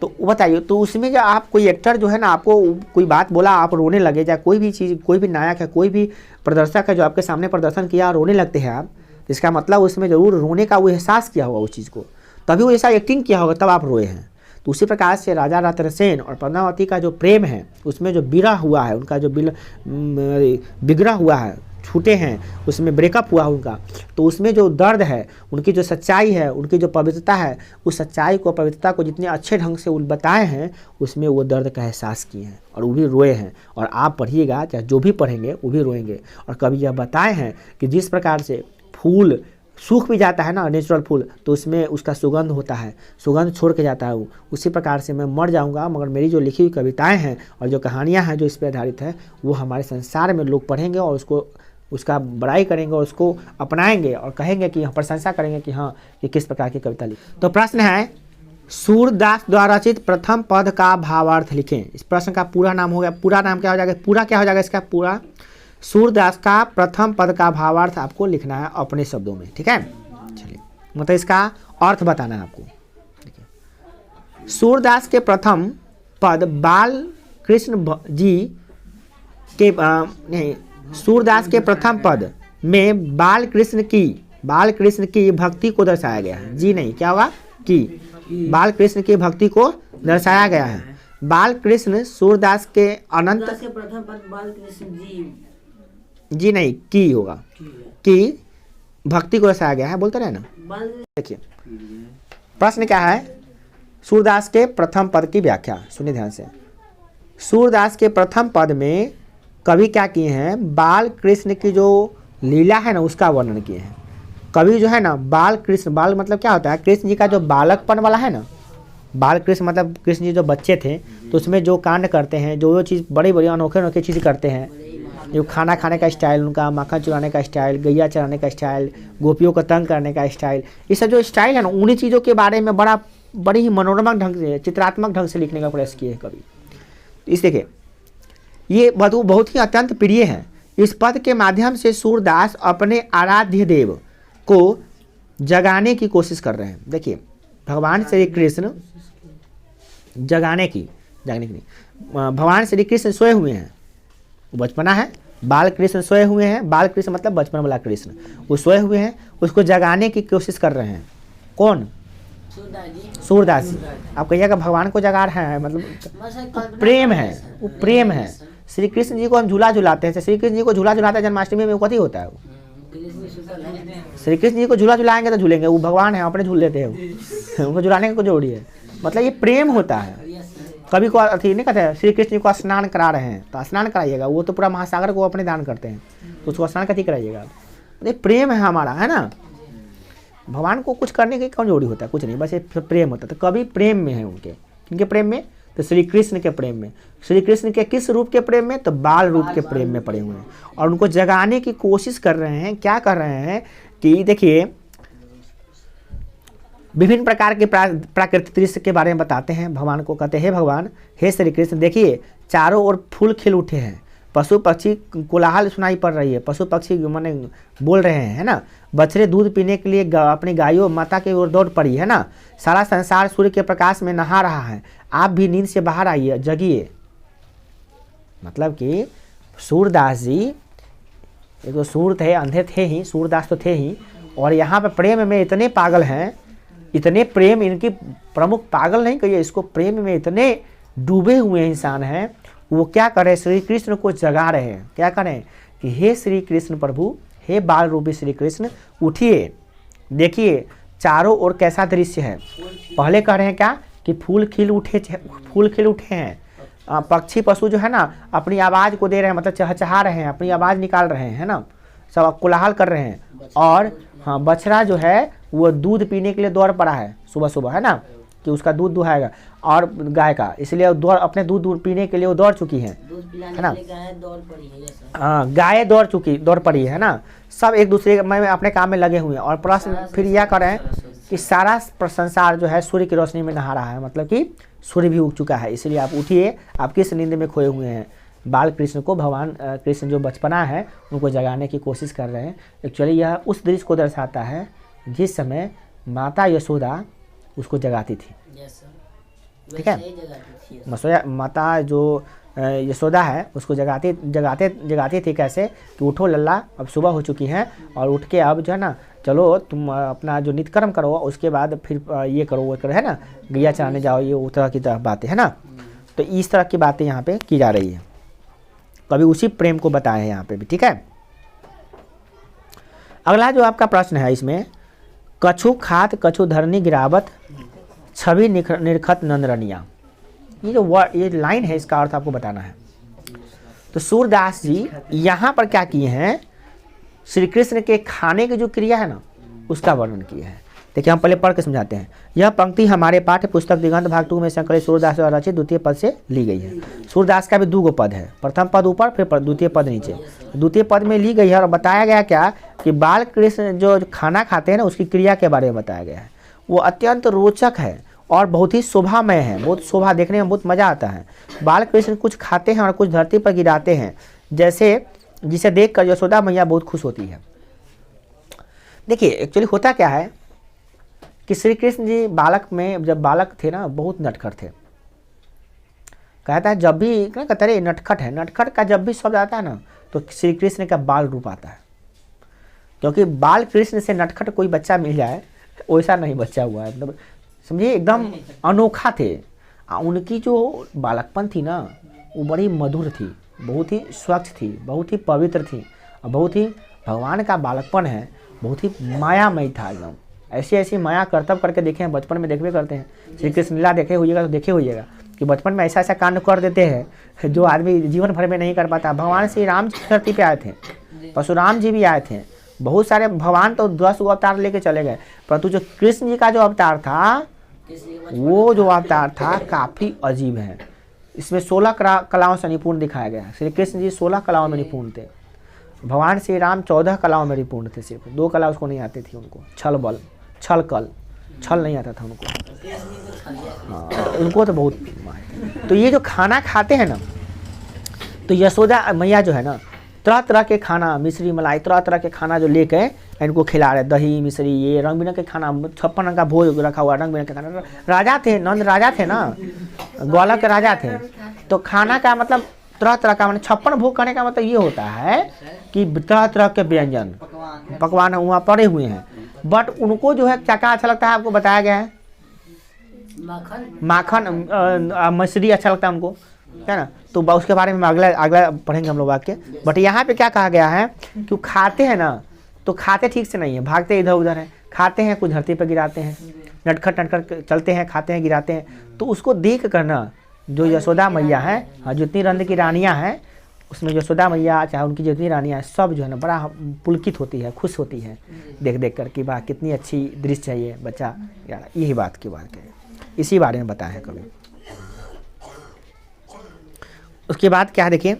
तो बताइए, तो उसमें जो आप कोई एक्टर जो है ना आपको कोई बात बोला आप रोने लगे, या कोई भी चीज़, कोई भी नायक है, कोई भी प्रदर्शक है जो आपके सामने प्रदर्शन किया रोने लगते हैं आप, इसका मतलब उसमें ज़रूर रोने का वो एहसास किया होगा उस चीज़ को, तभी वो ऐसा एक्टिंग किया होगा तब आप रोए हैं। तो उसी प्रकार से राजा रत्नसेन और पद्मावती का जो प्रेम है उसमें जो बिरा हुआ है, उनका जो बिगड़ा हुआ है, छूटे हैं, उसमें ब्रेकअप हुआ उनका, तो उसमें जो दर्द है, उनकी जो सच्चाई है, उनकी जो पवित्रता है, उस सच्चाई को पवित्रता को जितने अच्छे ढंग से बताए हैं उसमें वो दर्द का एहसास किए हैं और वो भी रोए हैं। और आप पढ़िएगा, चाहे जो भी पढ़ेंगे वो भी रोएंगे। और कभी यह बताए हैं कि जिस प्रकार से फूल सूख भी जाता है ना, नेचुरल फूल, तो उसमें उसका सुगंध होता है, सुगंध छोड़ के जाता है वो, उसी प्रकार से मैं मर जाऊंगा मगर मेरी जो लिखी हुई कविताएं हैं और जो कहानियां हैं जो इस पर आधारित है वो हमारे संसार में लोग पढ़ेंगे और उसका बड़ाई करेंगे और उसको अपनाएंगे और कहेंगे कि प्रशंसा करेंगे कि हाँ कि किस प्रकार की कविता लिखी। तो प्रश्न है, सूरदास द्वारा रचित प्रथम पद का भावार्थ लिखें। इस प्रश्न का पूरा नाम हो गया, पूरा नाम क्या हो जाएगा, पूरा क्या हो जाएगा इसका पूरा? सूरदास का प्रथम पद का भावार्थ आपको लिखना है अपने शब्दों में। ठीक है, चलिए, मतलब इसका अर्थ बताना है आपको। देखिए, सूरदास के प्रथम पद बाल कृष्ण जी के नहीं, सूरदास के प्रथम पद में बाल कृष्ण की बाल कृष्ण की भक्ति को दर्शाया गया है। जी नहीं, क्या होगा कि बाल कृष्ण की भक्ति को दर्शाया गया है। बाल कृष्ण सूरदास के अनंत, सूरदास के प्रथम पद बाल कृष्ण जी जी नहीं, की होगा, कि भक्ति को दर्शाया गया है, बोलते रहे ना। बाल देखिए प्रश्न क्या है, सूरदास के प्रथम पद की व्याख्या सुनिए ध्यान से। सूरदास के प्रथम पद में कवि क्या किए हैं, बाल कृष्ण की जो लीला है ना उसका वर्णन किए हैं। कवि जो है ना बाल कृष्ण, बाल मतलब क्या होता है, कृष्ण जी का जो बालकपन वाला है ना, बाल कृष्ण मतलब कृष्ण जी जो बच्चे थे तो उसमें जो कांड करते हैं, जो चीज़ बड़ी बड़ी अनोखे अनोखे चीज़ करते हैं, जो खाना खाने का स्टाइल उनका, माखन चुराने का स्टाइल, गैया चराने का स्टाइल, गोपियों को तंग करने का स्टाइल, ये सब जो स्टाइल है ना उन्हीं चीज़ों के बारे में बड़ी ही मनोरमक ढंग से, चित्रात्मक ढंग से लिखने का प्रयास किए है कवि। इस देखिए ये बहुत ही अत्यंत प्रिय है। इस पद के माध्यम से सूरदास अपने आराध्य देव को जगाने की कोशिश कर रहे हैं। देखिए भगवान श्री कृष्ण जागने की नहीं, भगवान श्री कृष्ण सोए हुए हैं, बचपना है, बाल कृष्ण सोए हुए हैं, बाल कृष्ण मतलब बचपन वाला कृष्ण, वो सोए हुए हैं, उसको जगाने की कोशिश कर रहे हैं। कौन? सूरदास जी। आप कहिएगा भगवान को जगा रहे हैं, मतलब प्रेम है, वो प्रेम है। श्री कृष्ण जी को हम झूला झुलाते हैं, श्री कृष्ण जी को झूला झुलाते हैं जन्माष्टमी में, कथी होता है वो, श्री कृष्ण जी को झूला झुलाएंगे तो झूलेंगे, वो भगवान है, अपने झूल लेते हैं, उनको झुलाने की कोई जरूरी है, मतलब ये प्रेम होता है। कभी को अथी नहीं कहते हैं, श्री कृष्ण जी को स्नान करा रहे हैं तो स्नान कराइएगा, वो तो पूरा महासागर को अपने दान करते हैं, तो उसको स्नान कथी कराइएगा, ये प्रेम है हमारा, है ना। भगवान को कुछ करने की कौन जरूरी होता है, कुछ नहीं, बस ये प्रेम होता है। तो कभी प्रेम में है उनके, किनके प्रेम में, तो श्री कृष्ण के प्रेम में। श्री कृष्ण के किस रूप के प्रेम में, तो बाल रूप के प्रेम में पड़े हुए हैं, और उनको जगाने की कोशिश कर रहे हैं। क्या कर रहे हैं कि देखिए विभिन्न प्रकार के प्राकृतिक दृश्य के बारे में बताते हैं। भगवान को कहते हैं, हे भगवान, हे श्री कृष्ण, देखिए चारों ओर फूल खिल उठे हैं, पशु पक्षी कोलाहल सुनाई पड़ रही है, पशु पक्षी माने बोल रहे हैं, है ना। बछड़े दूध पीने के लिए अपनी गायों माता की ओर दौड़ पड़ी है ना। सारा संसार सूर्य के प्रकाश में नहा रहा है, आप भी नींद से बाहर आइए, जगिए। मतलब कि सूरदास जी एक तो सूर थे, अंधे थे ही, सूरदास तो थे ही, और यहाँ पे प्रेम में इतने पागल हैं, इतने प्रेम, इनकी प्रमुख पागल नहीं कहिए इसको, प्रेम में इतने डूबे हुए इंसान हैं। वो क्या करें, श्री कृष्ण को जगा रहे हैं। क्या करें कि हे श्री कृष्ण प्रभु, हे बाल रूपी श्री कृष्ण, उठिए, देखिए चारों ओर कैसा दृश्य है। पहले कह रहे हैं क्या कि फूल खिल उठे हैं, पक्षी पशु जो है ना अपनी आवाज़ को दे रहे हैं, मतलब चहचहा रहे हैं, अपनी आवाज़ निकाल रहे हैं, है ना, सब कोलाहल कर रहे हैं। और हाँ, बछड़ा जो है वो दूध पीने के लिए दौड़ पड़ा है सुबह सुबह, है ना, कि उसका दूध दुहाएगा, और गाय का, इसलिए दौड़, अपने दूध पीने के लिए वो दौड़ चुकी है ना। हाँ, गाय दौड़ पड़ी है ना। सब एक दूसरे में अपने काम में लगे हुए हैं। और प्रश्न फिर यह करें कि सारा संसार जो है सूर्य की रोशनी में नहा रहा है, मतलब कि सूर्य भी उग चुका है, इसलिए आप उठिए, आप किस नींद में खोए हुए हैं। बाल कृष्ण को भगवान कृष्ण जो बचपना है उनको जगाने की कोशिश कर रहे हैं। एक्चुअली यह उस दृश्य को दर्शाता है जिस समय माता यशोदा उसको जगाती थी, ठीक है। माता जो यशोदा है उसको जगाते थे कैसे कि उठो लल्ला, अब सुबह हो चुकी है, और उठ के अब जो है ना चलो तुम अपना जो नित्यकर्म करो, उसके बाद फिर ये करो वो करो, है ना, गैया चराने जाओ, ये उस तरह की बातें, है ना। तो इस तरह की बातें यहाँ पे की जा रही है, कभी उसी प्रेम को बताए हैं यहाँ पे भी, ठीक है। अगला जो आपका प्रश्न है इसमें, कछु खात कछु धरनी गिरावत छवि निरखत नंदरनिया, ये लाइन है, इसका अर्थ आपको बताना है। तो सूरदास जी यहाँ पर क्या किए हैं, श्री कृष्ण के खाने की जो क्रिया है ना उसका वर्णन किए हैं। देखिए हम पहले पढ़ के समझाते हैं। यह पंक्ति हमारे पाठ्य पुस्तक दिगंत भाग 2 में शंकर सूरदास द्वारा रचित द्वितीय पद से ली गई है। सूरदास का भी 2 पद है, प्रथम पद ऊपर, फिर द्वितीय पद नीचे। द्वितीय पद में ली गई है और बताया गया क्या कि बाल कृष्ण जो खाना खाते हैं ना उसकी क्रिया के बारे में बताया गया है। वो अत्यंत रोचक है और बहुत ही शोभामय है, बहुत शोभा, देखने में बहुत मज़ा आता है। बाल कृष्ण कुछ खाते हैं और कुछ धरती पर गिराते हैं, जैसे जिसे देखकर यशोदा मैया बहुत खुश होती है। देखिए एक्चुअली होता क्या है कि श्री कृष्ण जी बालक में, जब बालक थे ना, बहुत नटखट थे। कहता है जब भी कहता है नटखट है, नटखट का जब भी शब्द आता है ना तो श्री कृष्ण का बाल रूप आता है, क्योंकि बाल कृष्ण से नटखट कोई बच्चा मिल जाए वैसा नहीं बच्चा हुआ है, मतलब समझिए एकदम अनोखा थे। उनकी जो बालकपन थी ना वो बड़ी मधुर थी, बहुत ही स्वच्छ थी, बहुत ही पवित्र थी, और बहुत ही भगवान का बालकपन है बहुत ही मायामय था एकदम। ऐसी ऐसी माया करतब करके देखे हैं, बचपन में देखते करते हैं। श्री कृष्ण लीला देखे होइएगा तो देखे होइएगा कि बचपन में ऐसा ऐसा कांड कर देते हैं जो आदमी जीवन भर में नहीं कर पाता। भगवान श्री राम जी धरती पे आए थे, परशुराम जी भी आए थे, बहुत सारे भगवान तो 10 अवतार लेके चले गए, परंतु जो कृष्ण जी का जो अवतार था वो जो अवतार था काफ़ी अजीब है। इसमें 16 कलाओं से निपुण दिखाया गया। श्री कृष्ण जी 16 कलाओं में निपुण थे, भगवान श्री राम 14 कलाओं में निपुण थे। सिर्फ 2 कला उसको नहीं आती थी, उनको छल बल छल कल छल नहीं आता था उनको। हाँ, उनको तो बहुत। तो ये जो खाना खाते हैं ना, तो यशोदा मैया जो है ना तरह तरह के खाना, मिश्री मलाई तरह तरह के खाना जो लेके इनको खिला रहे, दही मिश्री ये रंग बिरंग के खाना, 56 रंग का भोज रखा हुआ, रंग बिरंग के खाना। राजा थे, नंद राजा थे ना, ग्वालियर के राजा थे, तो खाना का मतलब तरह तरह का, मतलब 56 भोग करने का मतलब ये होता है कि तरह तरह के व्यंजन पकवान वहाँ पड़े हुए हैं। बट उनको जो है क्या क्या अच्छा लगता है आपको बताया गया है, माखन मछली अच्छा लगता है उनको, है ना। तो उसके बारे में अगला पढ़ेंगे हम लोग वाक्य। बट यहाँ पे क्या कहा गया है कि खाते हैं ना, तो खाते ठीक से नहीं है, भागते इधर उधर हैं, खाते हैं कुछ धरती पर गिराते हैं, नटखट नटखट चलते हैं, खाते हैं गिराते हैं। तो उसको देख कर ना जो यशोदा मैया है, हाँ, जितनी रंग की रानियाँ हैं उसमें यशोदा मैया चाहे उनकी जितनी रानियाँ हैं सब जो है ना बड़ा पुलकित होती है, खुश होती है देख देख कर कि वाह कितनी अच्छी दृश्य है ये बच्चा। यार यही बात की बात है, इसी बारे में बताया है कभी। उसके बाद क्या देखिए,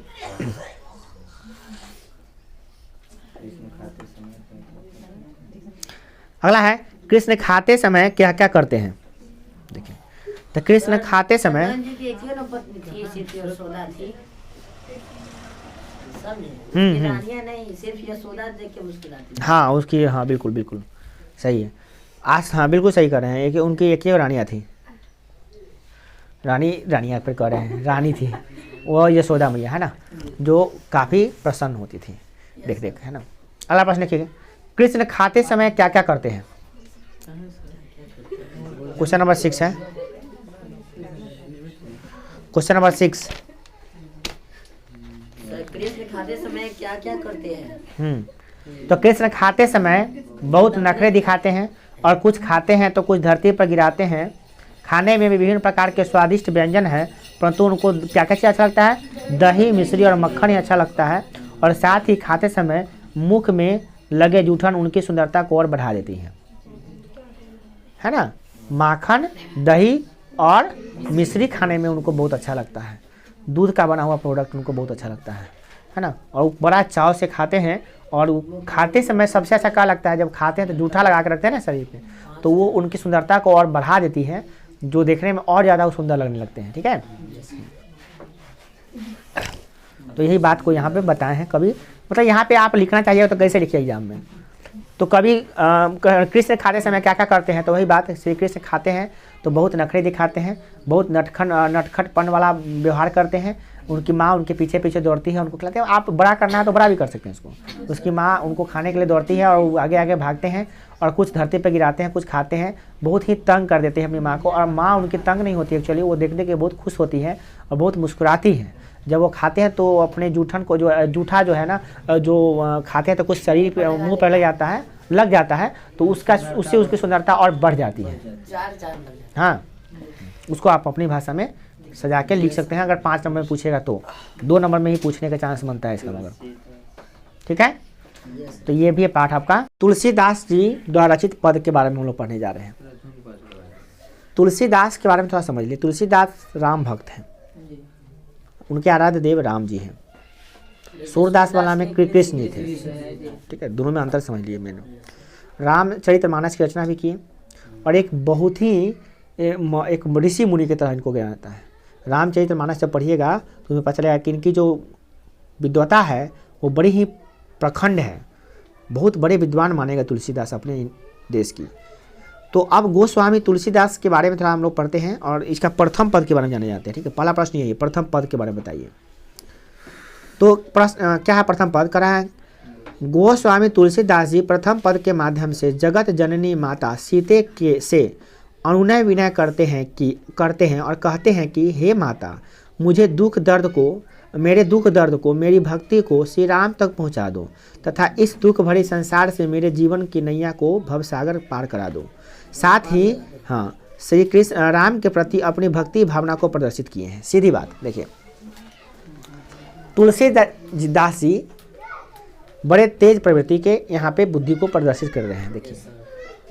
अगला है कृष्ण खाते समय क्या क्या करते हैं। देखिए तो कृष्ण खाते समय हाँ उसकी, हाँ बिल्कुल बिल्कुल सही है आज, हाँ बिल्कुल सही कर रहे हैं कि उनकी एक ही रानियाँ थी, रानियाँ पर कर रहे हैं, रानी थी वो यशोदा मैया है ना, जो काफ़ी प्रसन्न होती थी देख देख, है ना। अगला प्रश्न देखिए, कृष्ण खाते समय क्या क्या करते हैं। क्वेश्चन नंबर 6 है, क्वेश्चन नंबर 6। कृष्ण खाते समय क्या क्या करते हैं। तो कृष्ण खाते समय बहुत नखरे दिखाते हैं, और कुछ खाते हैं तो कुछ धरती पर गिराते हैं। खाने में भी विभिन्न प्रकार के स्वादिष्ट व्यंजन हैं, परंतु उनको क्या क्या चीज़ अच्छा लगता है, दही मिश्री और मक्खन ही अच्छा लगता है। और साथ ही खाते समय मुख में लगे जूठन उनकी सुंदरता को और बढ़ा देती है ना। माखन दही और मिश्री खाने में उनको बहुत अच्छा लगता है, दूध का बना हुआ प्रोडक्ट उनको बहुत अच्छा लगता है ना। और बड़ा चाव से खाते हैं, और खाते समय सबसे अच्छा क्या लगता है, जब खाते हैं तो जूठा लगा के रखते हैं ना शरीर पे, तो वो उनकी सुंदरता को और बढ़ा देती है, जो देखने में और ज़्यादा सुंदर लगने लगते हैं। ठीक है, तो यही बात को यहाँ पे बताए हैं। कभी मतलब यहाँ पे आप लिखना चाहिए तो कैसे लिखिए एग्जाम में, तो कभी कृष्ण खाते समय क्या क्या करते हैं, तो वही बात, श्री कृष्ण खाते हैं तो बहुत नखरे दिखाते हैं, बहुत नटखटपन वाला व्यवहार करते हैं। उनकी माँ उनके पीछे पीछे दौड़ती है, उनको खिलाते हैं। आप बड़ा करना है तो बड़ा भी कर सकते हैं इसको। उसकी माँ उनको खाने के लिए दौड़ती है और वो आगे आगे भागते हैं, और कुछ धरती पर गिराते हैं, कुछ खाते हैं, बहुत ही तंग कर देते हैं अपनी माँ को। और माँ उनकी तंग नहीं होती एक्चुअली, वो देखने के बहुत खुश होती है और बहुत मुस्कुराती है जब वो खाते हैं। तो अपने जूठन को जो जूठा जो है ना, जो खाते हैं तो कुछ शरीर पे मुँह पर लग जाता है, तो उससे उसकी सुंदरता और बढ़ जाती है। हाँ, उसको आप अपनी भाषा में सजा के लिख सकते हैं। अगर 5 नंबर में पूछेगा तो 2 नंबर में ही पूछने का चांस बनता है इसका मगर। ठीक है, तो ये भी पाठ आपका तुलसीदास जी द्वारा रचित पद के बारे में हम लोग पढ़ने जा रहे हैं। तुलसीदास के बारे में थोड़ा समझ लीजिए। तुलसीदास राम भक्त हैं, उनके आराध्य देव राम जी हैं। सूरदास वाला में कृष्ण जी थे। ठीक है, दोनों में अंतर समझ लिए मैंने। रामचरितमानस की रचना भी की, और एक बहुत ही एक ऋषि मुनि की तरह इनको ज्ञान आता है। रामचरितमानस जब पढ़िएगा तो तुम्हें पता चलेगा कि इनकी जो विद्वता है वो बड़ी ही प्रखंड है, बहुत बड़े विद्वान मानेगा तुलसीदास अपने देश की। तो अब गोस्वामी तुलसीदास के बारे में थोड़ा हम लोग पढ़ते हैं, और इसका प्रथम पद के बारे में जाने जाते हैं। ठीक है, पहला प्रश्न यही है, प्रथम पद के बारे में बताइए। तो प्रश्न क्या है, प्रथम पद करा है, गोस्वामी तुलसीदास जी प्रथम पद के माध्यम से जगत जननी माता सीते के से अनुनय विनय करते हैं और कहते हैं कि हे माता, मुझे मेरे दुख दर्द को मेरी भक्ति को श्री राम तक पहुंचा दो तथा इस दुख भरे संसार से मेरे जीवन की नैया को भवसागर पार करा दो। साथ ही श्री कृष्ण राम के प्रति अपनी भक्ति भावना को प्रदर्शित किए हैं। सीधी बात देखिए, तुलसीदास जी बड़े तेज प्रवृत्ति के यहाँ पे बुद्धि को प्रदर्शित कर रहे हैं। देखिए,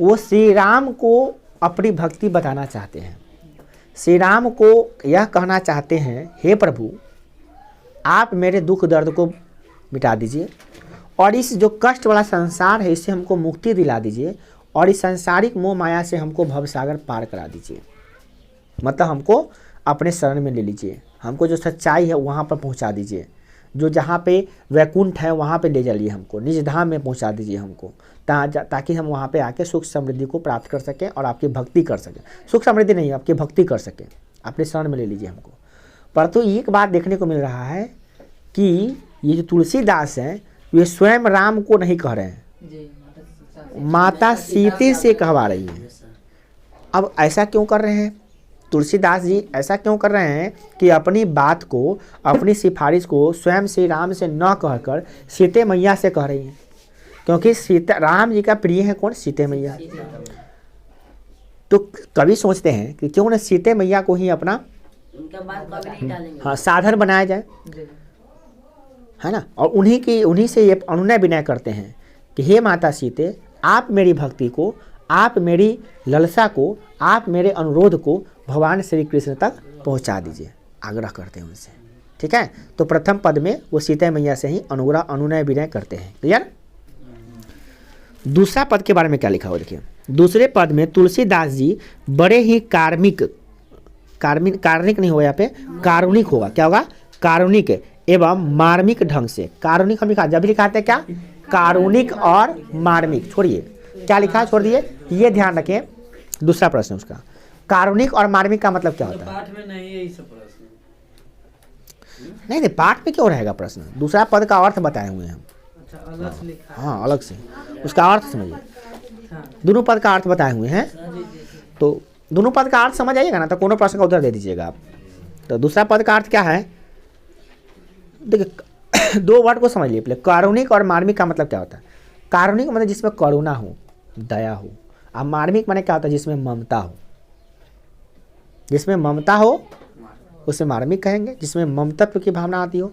वो श्री राम को अपनी भक्ति बताना चाहते हैं, श्री राम को यह कहना चाहते हैं, हे प्रभु, आप मेरे दुख दर्द को मिटा दीजिए और इस जो कष्ट वाला संसार है इससे हमको मुक्ति दिला दीजिए और इस सांसारिक मोह माया से हमको भवसागर पार करा दीजिए। मतलब हमको अपने शरण में ले लीजिए, हमको जो सच्चाई है वहाँ पर पहुँचा दीजिए, जो जहाँ पे वैकुंठ है वहाँ पे ले जाइए, हमको निज धाम में पहुँचा दीजिए हमको, ताकि हम वहाँ पे आके सुख समृद्धि को प्राप्त कर सकें और आपकी भक्ति कर सकें। सुख समृद्धि नहीं, आपकी भक्ति कर सकें, अपने शरण में ले लीजिए हमको। परंतु एक बात देखने को मिल रहा है कि ये जो तुलसीदास हैं वे स्वयं राम को नहीं कह रहे हैं, माता सीते से कहवा रही हैं। अब ऐसा क्यों कर रहे हैं तुलसीदास जी? ऐसा क्यों कर रहे हैं कि अपनी बात को, अपनी सिफारिश को स्वयं श्री राम से न कहकर सीते मैया से कह रही हैं, क्योंकि सीता राम जी का प्रिय है कौन? सीते मैया। तो कवि सोचते हैं कि क्यों न सीते मैया को ही अपना साधन बनाया जाए, है ना। और उन्हीं से ये अनुनय विनय करते हैं कि हे माता सीते, आप मेरी भक्ति को, आप मेरी ललसा को, आप मेरे अनुरोध को भगवान श्री कृष्ण तक पहुंचा दीजिए, आग्रह करते हैं उनसे। ठीक है, तो प्रथम पद में वो सीता मैया से ही अनुनय विनय करते हैं। क्लियर? दूसरा पद के बारे में क्या लिखा हो देखिए, दूसरे पद में तुलसीदास जी बड़े ही कार्मिक नहीं होगा, यहाँ पे कारुणिक होगा। क्या होगा? कारुणिक एवं मार्मिक ढंग से। कारुणिक हम लिखा, जब भी लिखाते हैं क्या, कारुणिक और मार्मिक, छोड़िए क्या लिखा, छोड़ दिए, ये ध्यान रखें। दूसरा प्रश्न उसका, कारुणिक और मार्मिक का मतलब क्या होता है? पाठ में नहीं है ये सब प्रश्न। नहीं, पाठ में क्यों रहेगा प्रश्न? दूसरा पद का अर्थ बताए हुए हैं हम। अच्छा, अलग से लिखा है। हाँ, अलग से उसका अर्थ समझिए, हाँ। दोनों पद का अर्थ बताए हुए हैं, तो दोनों पद का अर्थ समझ आइएगा ना, तो कोनो प्रश्न का उत्तर दे दीजिएगा आप। तो दूसरा पद का अर्थ क्या है देखिए, दो वर्ड को समझ लीजिए पहले। कारुणिक और मार्मिक का मतलब क्या होता है? कारुणिक मतलब जिसमें करुणा हो, दया हो, और मार्मिक माने क्या होता है? जिसमें ममता हो। जिसमें ममता हो उसे मार्मिक कहेंगे, जिसमें ममतत्व की भावना आती हो,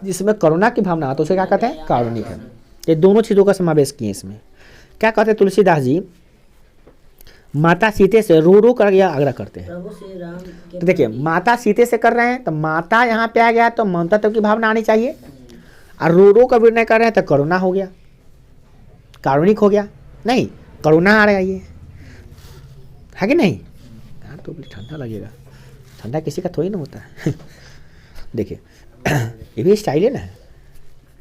जिसमें करुणा की भावना आती है उसे क्या कहते हैं? कारुणिक है। ये दोनों चीज़ों का समावेश किए इसमें। क्या कहते हैं तुलसीदास जी? माता सीते से रो कर यह आग्रह करते हैं। प्रभु श्री राम के तो देखिए, माता सीते से कर रहे हैं तो माता यहाँ पे आ गया तो ममता की भावना आनी चाहिए, और रो का विनय कर रहे हैं तो करुणा हो गया, कारुणिक हो गया। नहीं, करुणा आ रहा है कि नहीं? यार तो ठंडा लगेगा, ठंडा किसी का थोड़ी ना होता है। देखिए, ये भी स्टाइल है ना।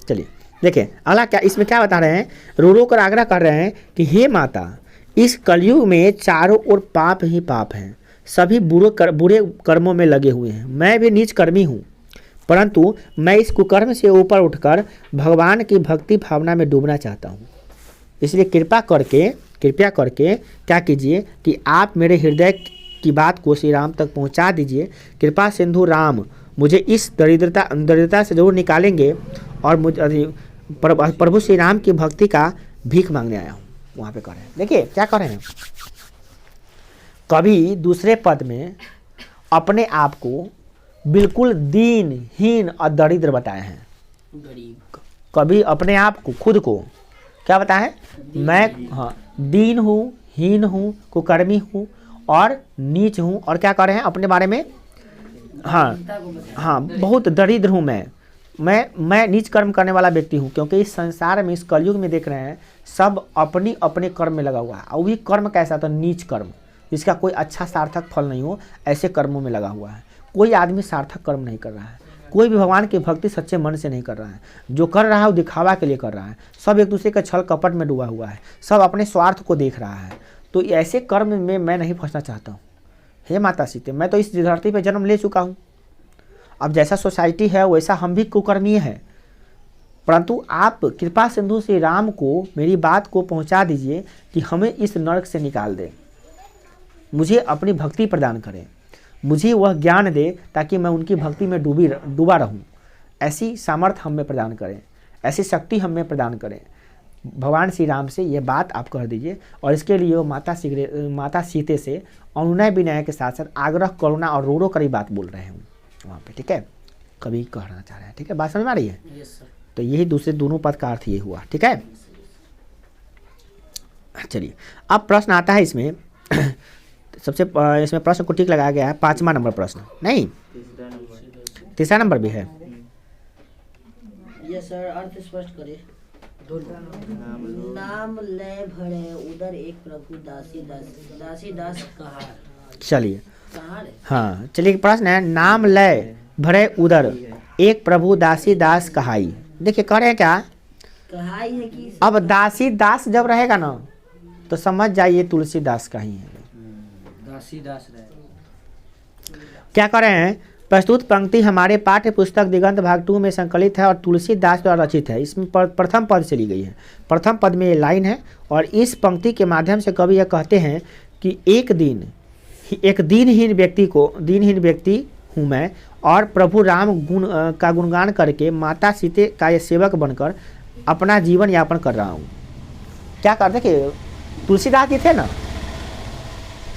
चलिए देखिए अगला क्या, इसमें क्या बता रहे हैं? रो कर आग्रह कर रहे हैं कि हे माता, इस कलयुग में चारों ओर पाप ही पाप हैं, सभी बुरे कर्मों में लगे हुए हैं। मैं भी नीच कर्मी हूँ, परंतु मैं इस कुकर्म से ऊपर उठकर भगवान की भक्ति भावना में डूबना चाहता हूँ। इसलिए कृपया करके क्या कीजिए कि आप मेरे हृदय की बात को श्री राम तक पहुँचा दीजिए। कृपा सिंधु राम मुझे इस दरिद्रता से जरूर निकालेंगे और मुझे प्रभु श्री राम की भक्ति का भीख मांगने आया हूँ। वहाँ पे कह रहे हैं, देखिए क्या कह रहे हैं कभी दूसरे पद में अपने आप को बिल्कुल दीनहीन और दरिद्र बताए हैं। कभी अपने आप को, खुद को क्या बताएं? मैं दीन हूँ, हीन हूँ, कुकर्मी हूँ और नीच हूँ। और क्या कह रहे हैं अपने बारे में? बहुत दरिद्र हूँ मैं नीच कर्म करने वाला व्यक्ति हूँ, क्योंकि इस संसार में, इस कलयुग में देख रहे हैं सब अपने कर्म में लगा हुआ है। और भी कर्म कैसा? तो नीच कर्म, जिसका कोई अच्छा सार्थक फल नहीं हो, ऐसे कर्मों में लगा हुआ है। कोई आदमी सार्थक कर्म नहीं कर रहा है, कोई भी भगवान की भक्ति सच्चे मन से नहीं कर रहा है। जो कर रहा है वो दिखावा के लिए कर रहा है, सब एक दूसरे के छल कपट में डूबा हुआ है, सब अपने स्वार्थ को देख रहा है। तो ऐसे कर्म में मैं नहीं फंसना चाहता हूँ। हे माता सीते, मैं तो इस धरती पर जन्म ले चुका हूँ, अब जैसा सोसाइटी है वैसा हम भी कुकर्मी हैं। परंतु आप कृपा सिंधु श्री राम को मेरी बात को पहुंचा दीजिए कि हमें इस नरक से निकाल दे, मुझे अपनी भक्ति प्रदान करें, मुझे वह ज्ञान दे ताकि मैं उनकी भक्ति में डूबा रहूं। ऐसी सामर्थ्य हमें प्रदान करें, ऐसी शक्ति हमें प्रदान करें। भगवान श्री राम से ये बात आप कह दीजिए। और इसके लिए वो माता सीते से अनुनय विनय के साथ साथ आग्रह, करुणा और रो रो कर ही बात बोल रहे हैं वहाँ पे, ठीक है, कभी कहना चाह रहे हैं, ठीक है, बात समझ में आ रही है। Yes sir. तो यही दूसरे दोनों पद का अर्थ ये हुआ, ठीक है। चलिए अब प्रश्न आता है इसमें सबसे इसमें प्रश्न को टिक लगाया गया है 5वां नंबर प्रश्न, नहीं तीसरा नंबर भी है। यस सर, अर्थ स्पष्ट करें। नाम लय भरे उधर एक प्रभु दासी दास कहार। चलिए कहार है? हाँ, चलिए प्रश्न है, नाम लय भरे उदर एक प्रभु दासी दास कहाई। देखिए कह रहे हैं क्या, कहाई है कि अब दासी दास जब रहेगा ना तो समझ जाइए तुलसीदास का ही है। दासी दास रहे। क्या कह रहे हैं, प्रस्तुत पंक्ति हमारे पाठ्य पुस्तक दिगंत भाग 2 में संकलित है और तुलसीदास द्वारा रचित है। इसमें प्रथम पद से ली गई है। प्रथम पद में ये लाइन है और इस पंक्ति के माध्यम से कवि यह कहते हैं कि एक दीनहीन व्यक्ति हूँ मैं और प्रभु राम का गुणगान करके माता सीते का ये सेवक बनकर अपना जीवन यापन कर रहा हूँ। क्या करते कि तुलसीदास जी थे ना,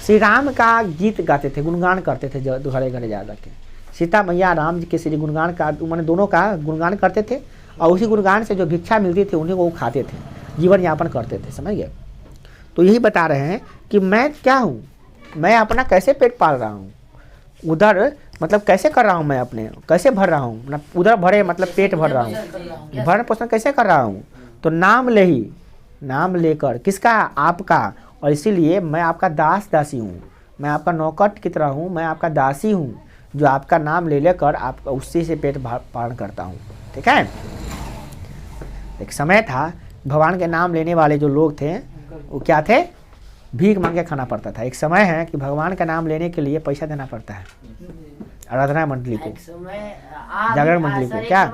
श्री राम का गीत गाते थे, गुणगान करते थे घरे घरे जा के। सीता मैया राम जी के श्री गुणगान का मैंने दोनों का गुणगान करते थे और उसी गुणगान से जो भिक्षा मिलती थी उन्हीं को वो खाते थे, जीवन यापन करते थे, समझ गए। तो यही बता रहे हैं कि मैं क्या हूँ, मैं अपना कैसे पेट पाल रहा हूँ, उधर मतलब कैसे कर रहा हूँ, मैं अपने कैसे भर रहा हूँ ना, उधर भरे मतलब पेट भर रहा हूँ, भरण पोषण कैसे कर रहा हूँ। तो नाम लेकर किसका, आपका, और इसीलिए मैं आपका दासी हूँ, मैं आपका नौकर की तरह हूँ, मैं आपका दासी हूँ जो आपका नाम ले लेकर आप उसी से पेट पालन करता हूँ, ठीक है। एक समय था भगवान के नाम लेने वाले जो लोग थे वो क्या थे, भीख मांग के खाना पड़ता था। एक समय है कि भगवान का नाम लेने के लिए पैसा देना पड़ता है आराधना मंडली को, जागरण मंडली को। क्या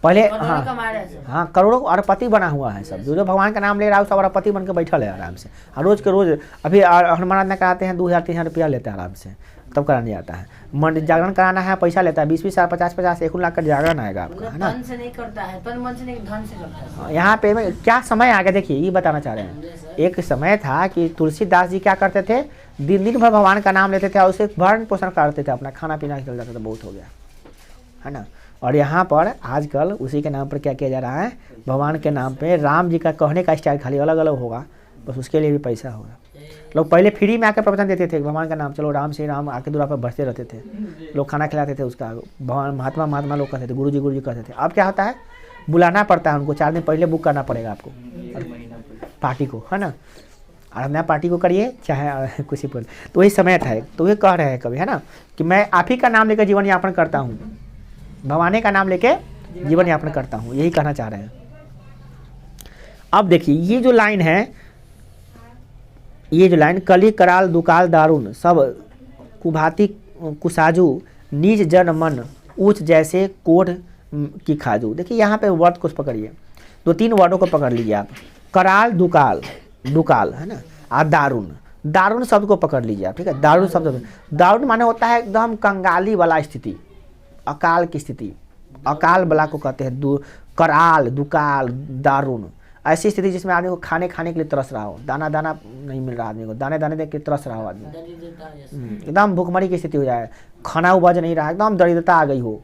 पहले, हाँ करोड़ों अरबपति बना हुआ है सब, जो भगवान का नाम ले रहा है सब अरबपति बन के बैठल है आराम से। और रोज के रोज अभी हनुमान ने कराते हैं 2000-3000 रुपया लेते हैं आराम से, तब कराने जाता है। जागरण कराना है पैसा लेता है 20-20 हजार 50-50 1 लाख का जागरण आएगा आपका, है ना। धन से नहीं करता है, तन मन से नहीं, धन से करता है। यहाँ पे क्या समय आ गया, देखिए ये बताना चाह रहे हैं। एक समय था कि तुलसीदास जी क्या करते थे, दिन भर भगवान का नाम लेते थे और उसे भरण पोषण करते थे, अपना खाना पीना चल जाता था, बहुत हो गया, है ना। और यहाँ पर आजकल उसी के नाम पर क्या किया जा रहा है, भगवान के नाम पे राम जी का कहने का स्टाइल खाली अलग अलग होगा, बस उसके लिए भी पैसा होगा। लोग पहले फ्री में आकर प्रवचन देते थे भगवान का नाम, चलो राम से राम आके दूरा पर बढ़ते रहते थे, लोग खाना खिलाते थे उसका, भगवान महात्मा लोग कहते थे, गुरु जी कहते थे। अब क्या होता है, बुलाना पड़ता है उनको, 4 दिन पहले बुक करना पड़ेगा आपको पार्टी को, है ना। आराधना पार्टी को करिए चाहे किसी पर। तो वही समय था, तो ये कह रहे हैं कभी, है ना, कि मैं आप ही का नाम लेकर जीवन यापन करता हूँ, भगवान का नाम लेके जीवन यापन करता हूँ, यही कहना चाह रहे हैं। अब देखिए ये जो लाइन है, कली कराल दुकाल दारुण सब कुभाती कुसाजू निज जन मन ऊंच जैसे कोढ़ की खाजू। देखिए यहाँ पे वर्ड को पकड़िए, 2-3 वर्डों को पकड़ लीजिए आप, कराल दुकाल है ना, और दारुण शब्द को पकड़ लीजिए आप, ठीक है। दारुण शब्द, दारुण माने होता है एकदम कंगाली वाला स्थिति, अकाल की स्थिति, अकाल बला को कहते हैं कराल दुकाल दारुण। ऐसी स्थिति जिसमें आदमी को खाने के लिए तरस रहा हो, दाना नहीं मिल रहा आदमी को, दाने देख के तरस रहा हो आदमी, एकदम भूखमरी की स्थिति हो जाए, खाना उपज नहीं रहा, एकदम दरिद्रता आ गई हो।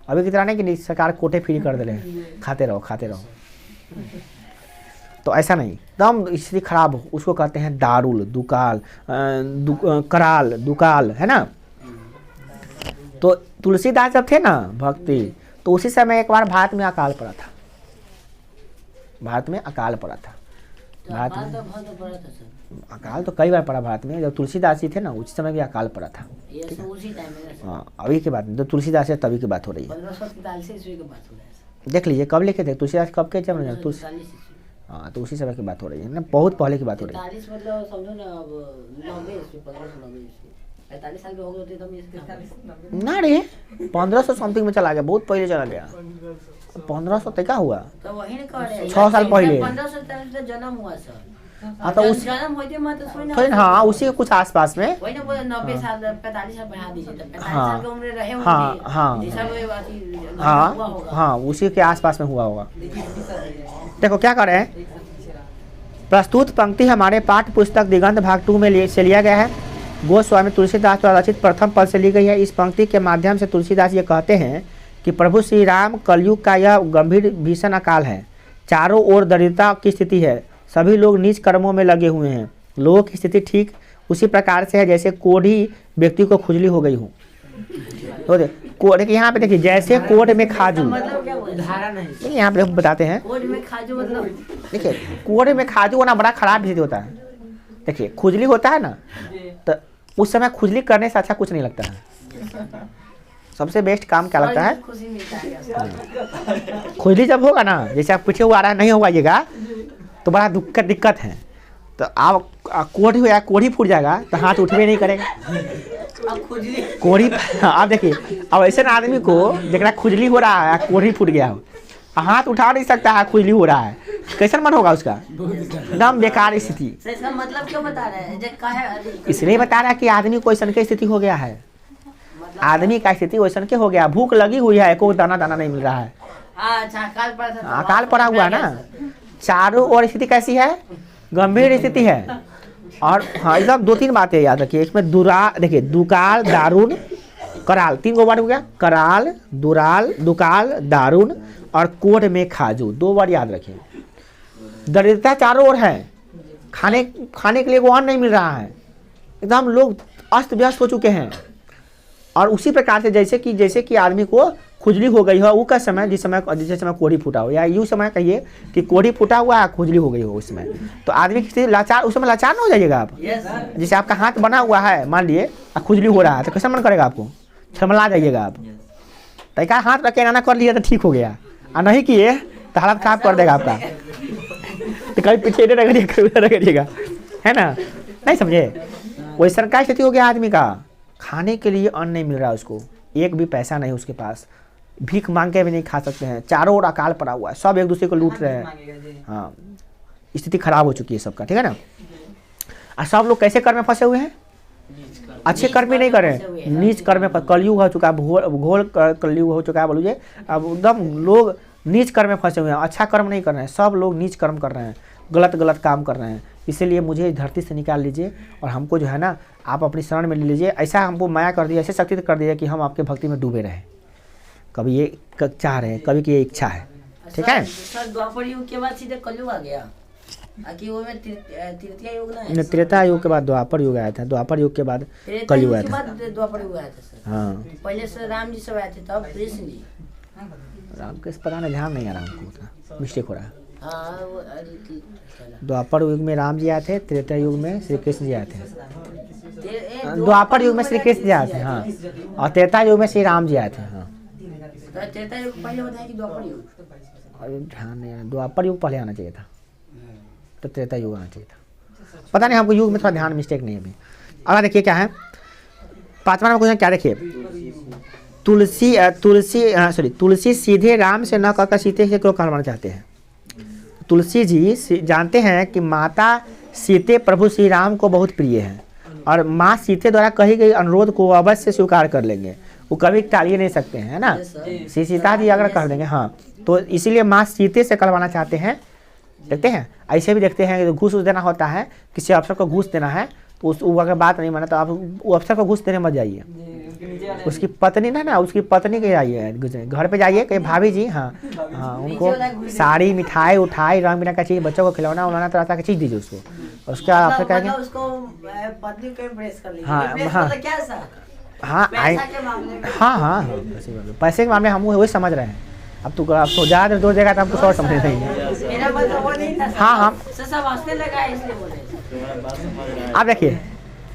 अभी की तरह नहीं कि सरकार कोटे फ्री कर दे रहे हैं, खाते रहो। तो ऐसा नहीं, एकदम स्थिति खराब हो, उसको कहते हैं दारुल दुकाल कराल दुकाल, है ना। तो तुलसीदास जब थे ना भक्ति, तो उसी समय एक बार भारत में अकाल पड़ा था, भारत में अकाल तो कई बार पड़ा भारत में। जब तुलसीदास जी थे ना उस समय भी अकाल पड़ा था, हाँ। अभी की बात नहीं, जब तुलसीदास है तभी की बात हो रही है, देख लीजिए कब लिखे थे तुलसीदास, कब के जब तुलसी, हाँ, तो उसी समय की बात हो रही है ना, बहुत पहले की बात हो रही है। 45 साल के हो गए होते तब ये ना रे 1500 समथिंग में चला गया, बहुत पहले चला गया। 1500 तक का हुआ। तो वही ने कह रहे 6 साल पहले। 1500 तक जन्म हुआ सर। हाँ तो उस जन्म होते मत सोई ना। तो हाँ उसी के कुछ आसपास में। वही ना बोले 90 साल 45 साल बढ़ा दीजिए, तो 45 हाँ, साल की उम्र रहे होंगे। हाँ, हाँ। जैसा वो बात ही हाँ हुआ होगा। हाँ उसी के आसपास में हुआ होगा। देखो क्या कर रहे हैं, प्रस्तुत पंक्ति हमारे पाठ्य पुस्तक दिगंत भाग 2 में से लिया गया है। गोस्वामी तुलसीदास द्वारा रचित प्रथम पद से ली गई है। इस पंक्ति के माध्यम से तुलसीदास ये कहते हैं कि प्रभु श्री राम कलयुग का यह गंभीर भीषण अकाल है। चारों ओर दरिद्रता की स्थिति है, सभी लोग नीच कर्मों में लगे हुए हैं। लोगों की स्थिति ठीक उसी प्रकार से है जैसे कोढ़ी व्यक्ति को खुजली हो गई हो। तो देखिए यहाँ पे देखिए, जैसे कोढ़ में खाजू, मतलब क्या बोले? उदाहरण है। देखिए यहाँ पे बताते हैं। कोड में खाजू मतलब देखिए कोढ़ में खाजू होना बड़ा खराब स्थिति होता है। देखिए खुजली होता है ना, तो उस समय खुजली करने से अच्छा कुछ नहीं लगता है। सबसे बेस्ट काम क्या लगता है, खुशी मिलता है। खुजली जब होगा ना, जैसे आप पीछे हुआ रहा नहीं होगाइएगा तो बड़ा दिक्कत है। तो आप कोढ़ी हो या कोढ़ी फूट जाएगा तो हाथ उठवे नहीं करेगा। अब खुजली कोढ़ी आप देखिए, अब ऐसे ना आदमी को जरा खुजली हो रहा है, कोढ़ी फूट गया हो, हाथ उठा नहीं सकता है, खुजली हो रहा है, कैसा मन होगा उसका, एकदम बेकार स्थिति। सर इसका मतलब क्यों बता रहे हैं? जब कहे इसलिए बता रहा है कि आदमी को ऐसा की स्थिति हो गया है। आदमी का स्थिति वैसन के हो गया, भूख लगी हुई है, कोई दाना दाना नहीं मिल रहा है। अच्छा अकाल पड़ा था। अकाल पड़ा हुआ ना, चारों ओर स्थिति कैसी है, गंभीर स्थिति है। और हाँ एकदम 2-3 बातें याद रखिए इसमें। देखिए दुकाल दारुण कराल, 3 वर्ड हो गया, कराल दुराल दुकाल दारुण और कोढ़ में खाजू, 2 वर्ड याद रखिए। दरिद्रता चारों ओर है, खाने के लिए वो अन्न नहीं मिल रहा है, एकदम लोग अस्त व्यस्त हो चुके हैं। और उसी प्रकार से जैसे कि आदमी को खुजली हो गई हो वो का समय, जिस समय कोढ़ी फूटा हो, या यूँ समय कहिए कि कोढ़ी फूटा हुआ है, खुजली हो गई हो उस समय, तो आदमी की स्थिति लाचार, उस समय लाचार ना हो जाइएगा आप। जैसे आपका हाथ बना हुआ है, मान लिए खुजली हो रहा है, तो कैसा मन करेगा आपको, छमला जाइएगा आप। तो एक हाथ रख के ना कर लिया तो ठीक हो गया, और नहीं किए तो हालत खराब कर देगा आपका। तो कभी पीछे रखिएगा, है ना, नहीं समझे। वैसा क्या स्थिति हो गया आदमी का, खाने के लिए अन्न नहीं मिल रहा उसको, एक भी पैसा नहीं उसके पास, भीख मांग के भी नहीं खा सकते हैं, चारों ओर अकाल पड़ा हुआ है, सब एक दूसरे को लूट रहे हैं। हाँ स्थिति खराब हो चुकी है सबका, ठीक है ना। और सब लोग कैसे कर्म में फंसे हुए हैं, अच्छे कर्म ही नहीं कर रहे, नीच कर्म में। कलयुग हो चुका है, घोल कलयुग हो चुका है, बोलिए अब एकदम लोग नीच कर्म में फंसे हुए हैं, अच्छा कर्म नहीं कर रहे हैं, सब लोग नीच कर्म कर रहे हैं, गलत काम कर रहे हैं। इसीलिए मुझे इस धरती से निकाल लीजिए और हमको जो है ना आप अपनी शरण में ले लीजिए। ऐसा हमको माया कर दिया, ऐसे शक्ति कर दिया कि हम आपके भक्ति में डूबे रहें। कभी ये चाह रहे हैं, कभी की ये इच्छा है, ठीक है। सर द्वापर युग के बाद सीधे कलयुग आ गया, कि वो में तृतीय युग ना है। त्रेता युग के बाद द्वापर युग आया था, द्वापर युग के बाद कलयुग आया था। द्वापर युग आया था सर। हाँ पहले से राम जी सब आए थे, तब कृष्ण जी। राम के पता नहीं, ध्यान नहीं आ रहा हमको, उतना मिस्टेक हो रहा है। हाँ वो द्वापर युग में राम जी आए थे, त्रेता युग में श्री कृष्ण जी आए थे। द्वापर युग में श्री कृष्ण जी आए थे, हाँ, और त्रेता युग में श्री राम जी आए थे। हाँ त्रेता युग पहले होता है कि द्वापर युग? अरे ध्यान नहीं, द्वापर युग पहले आना चाहिए था, तो त्रेता युग आना चाहिए था, पता नहीं हमको युग में थोड़ा ध्यान मिस्टेक नहीं है अभी। अगर देखिए क्या है 5वां नंबर क्वेश्चन, क्या देखिए, तुलसी सीधे राम से न कहकर सीते से क्यों कहलाना चाहते हैं। तुलसी जी जानते हैं कि माता सीते प्रभु श्री राम को बहुत प्रिय हैं और माँ सीते द्वारा कही गई अनुरोध को अवश्य स्वीकार कर लेंगे, वो कभी टालिए नहीं सकते हैं, है ना। सीता जी अगर कर देंगे, हाँ, तो इसीलिए माँ सीते से करवाना चाहते हैं। देखते हैं ऐसे भी देखते हैं कि घूस देना होता है, किसी अफसर को घूस देना है तो उस अगर बात नहीं माना तो आप वो अफसर को घूस देने मत जाइए, उसकी पत्नी ना उसकी पत्नी के जाइए, घर पे जाइए कहीं भाभी जी, हाँ हाँ, उनको साड़ी मिठाई उठाई रंग बिरंग का चीज़, बच्चों को खिलौना उलौना तरह तरह की चीज़ दीजिए उसको। उसके बाद अफसर कहेंगे हाँ हाँ, पैसे के मामले हम वही समझ रहे हैं। अब तो ज़्यादा दो जगह तो हमको शॉर्ट समझ नहीं है। हाँ हाँ, आप देखिए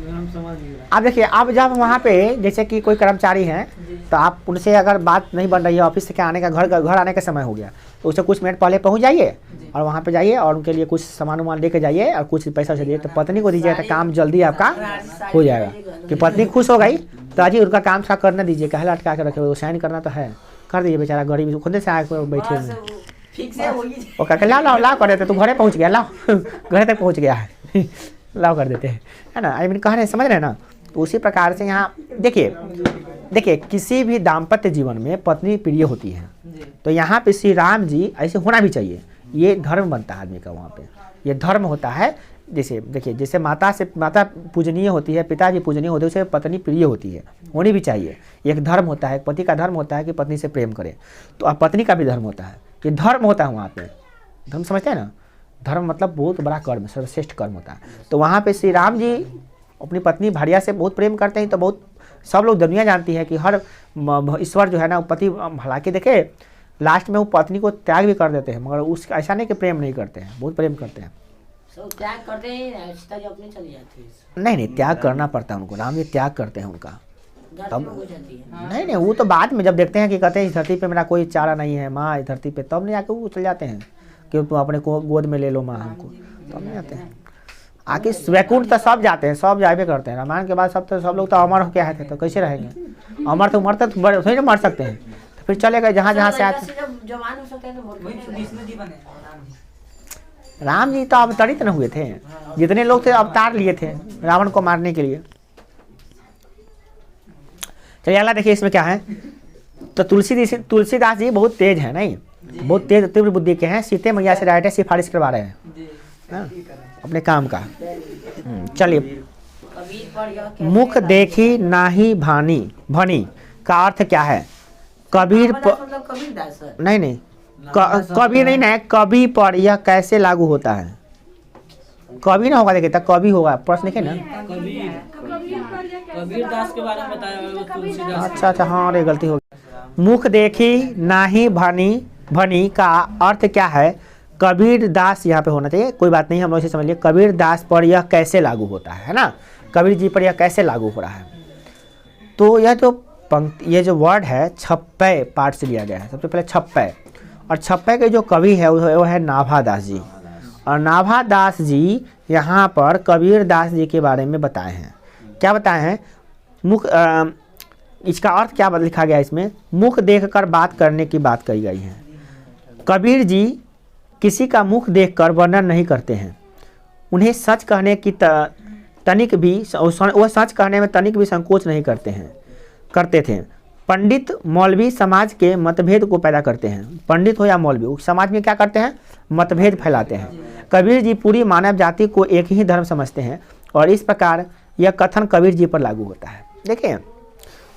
हम समझ नहीं रहा। अब देखिए, अब जब वहाँ पे जैसे कि कोई कर्मचारी हैं तो आप उनसे अगर बात नहीं बन रही है, ऑफिस से क्या आने का घर आने का समय हो गया, तो उससे कुछ मिनट पहले पहुँच जाइए और वहाँ पे जाइए और उनके लिए कुछ सामान वामान लेके जाइए और कुछ पैसा से दिए, तो पत्नी को दीजिए तो काम जल्दी आपका हो जाएगा। कि पत्नी खुश हो गई तो अजी उनका काम थोड़ा करने दीजिए, कहे लटका के रखे, वो साइन करना तो है, कर दीजिए, बेचारा गरीब खुद से आके बैठे हुए हैं। वो कह लाओ कर देते, तू घरे पहुँच गया, लाओ घरे तक पहुँच गया है लाओ कर देते हैं, है ना। आई मीन कह रहे हैं, समझ रहे हैं ना। तो उसी प्रकार से यहाँ देखिए किसी भी दाम्पत्य जीवन में पत्नी प्रिय होती है, तो यहाँ पे श्री राम जी ऐसे होना भी चाहिए, ये धर्म बनता है आदमी का। वहाँ पे ये धर्म होता है। जैसे देखिए, जैसे माता पूजनीय होती है, पिता भी पूजनीय होते हैं, उसे पत्नी प्रिय होती है, होनी भी चाहिए। एक धर्म होता है, पति का धर्म होता है कि पत्नी से प्रेम करे, तो अब पत्नी का भी धर्म होता है, ये धर्म होता है। वहाँ पे धर्म समझते हैं ना, धर्म मतलब बहुत बड़ा कर्म, सर्वश्रेष्ठ कर्म होता है। तो वहाँ पे श्री राम जी अपनी पत्नी भार्या से बहुत प्रेम करते हैं। तो बहुत सब लोग दुनिया जानती है कि हर ईश्वर जो है ना, पति, हालांकि देखे लास्ट में वो पत्नी को त्याग भी कर देते हैं, मगर उस ऐसा नहीं कि प्रेम नहीं करते हैं, बहुत प्रेम करते हैं। सब त्याग करते हैं, सीता जी अपने चली जाती है। नहीं त्याग करना पड़ता है उनको, राम जी त्याग करते हैं उनका। धरती में हो जाती है। नहीं वो तो बाद में जब देखते हैं कि कहते हैं इस धरती पे मेरा कोई चारा नहीं है माँ, इस धरती पे, तब नहीं आके वो चले जाते हैं कि तुम अपने को गोद में ले लो माँ हमको, तब नहीं आते हैं। आके वैकुंठ तो सब जाते हैं, सब जाए करते हैं। रामायण के बाद सब लोग तो अमर होके आए थे, तो कैसे रहेंगे अमर? तो मरते तो थोड़ी ना मर सकते हैं, तो फिर चले गए जहाँ से आए थे। जवान हो सकते हैं तो विष्णु जी बने राम जी तो अवतरित न हुए थे, जितने लोग थे अवतार लिए थे रावण को मारने के लिए। चलिए अगला देखिए, इसमें क्या है। तो तुलसीदास जी बहुत तेज है, नहीं बहुत तेज तीव्र बुद्धि के हैं। सीते मैया से डायरेक्ट सिफारिश करवा रहे हैं अपने काम का। चलिए, मुख देखी नाही भनी का अर्थ क्या है? कबीर मतलब कबीरदास सर। नहीं कभी नहीं ना, कभी पर यह कैसे लागू होता है? कभी ना होगा, देखिए तक कभी होगा, प्रश्न लिखे ना। कबीरदास के बारे में बताया हुआ तुलसीदास। अच्छा हाँ, अरे गलती हो गई। मुख देखी नाही भनी का अर्थ क्या है? कबीर दास यहाँ पे होना चाहिए, कोई बात नहीं, हम लोग इसे समझ लिए। कबीर दास पर यह कैसे लागू होता है ना, कबीर जी पर यह कैसे लागू हो रहा है? तो यह जो पंक्ति, ये जो वर्ड है छप्पय पाठ से लिया गया है। सबसे पहले छप्पय, और छप्पय के जो कवि है वो है नाभादास जी। और नाभादास जी यहाँ पर कबीर दास जी के बारे में बताए हैं। क्या बताए हैं? मुख, इसका अर्थ क्या लिखा गया इसमें? मुख देखकर बात करने की बात कही गई है। कबीर जी किसी का मुख देखकर वर्णन नहीं करते हैं। उन्हें सच कहने की तनिक भी, वह सच कहने में तनिक भी संकोच नहीं करते थे। पंडित मौलवी समाज के मतभेद को पैदा करते हैं। पंडित हो या मौलवी, समाज में क्या करते हैं? मतभेद फैलाते हैं। कबीर जी पूरी मानव जाति को एक ही धर्म समझते हैं, और इस प्रकार यह कथन कबीर जी पर लागू होता है। देखिए,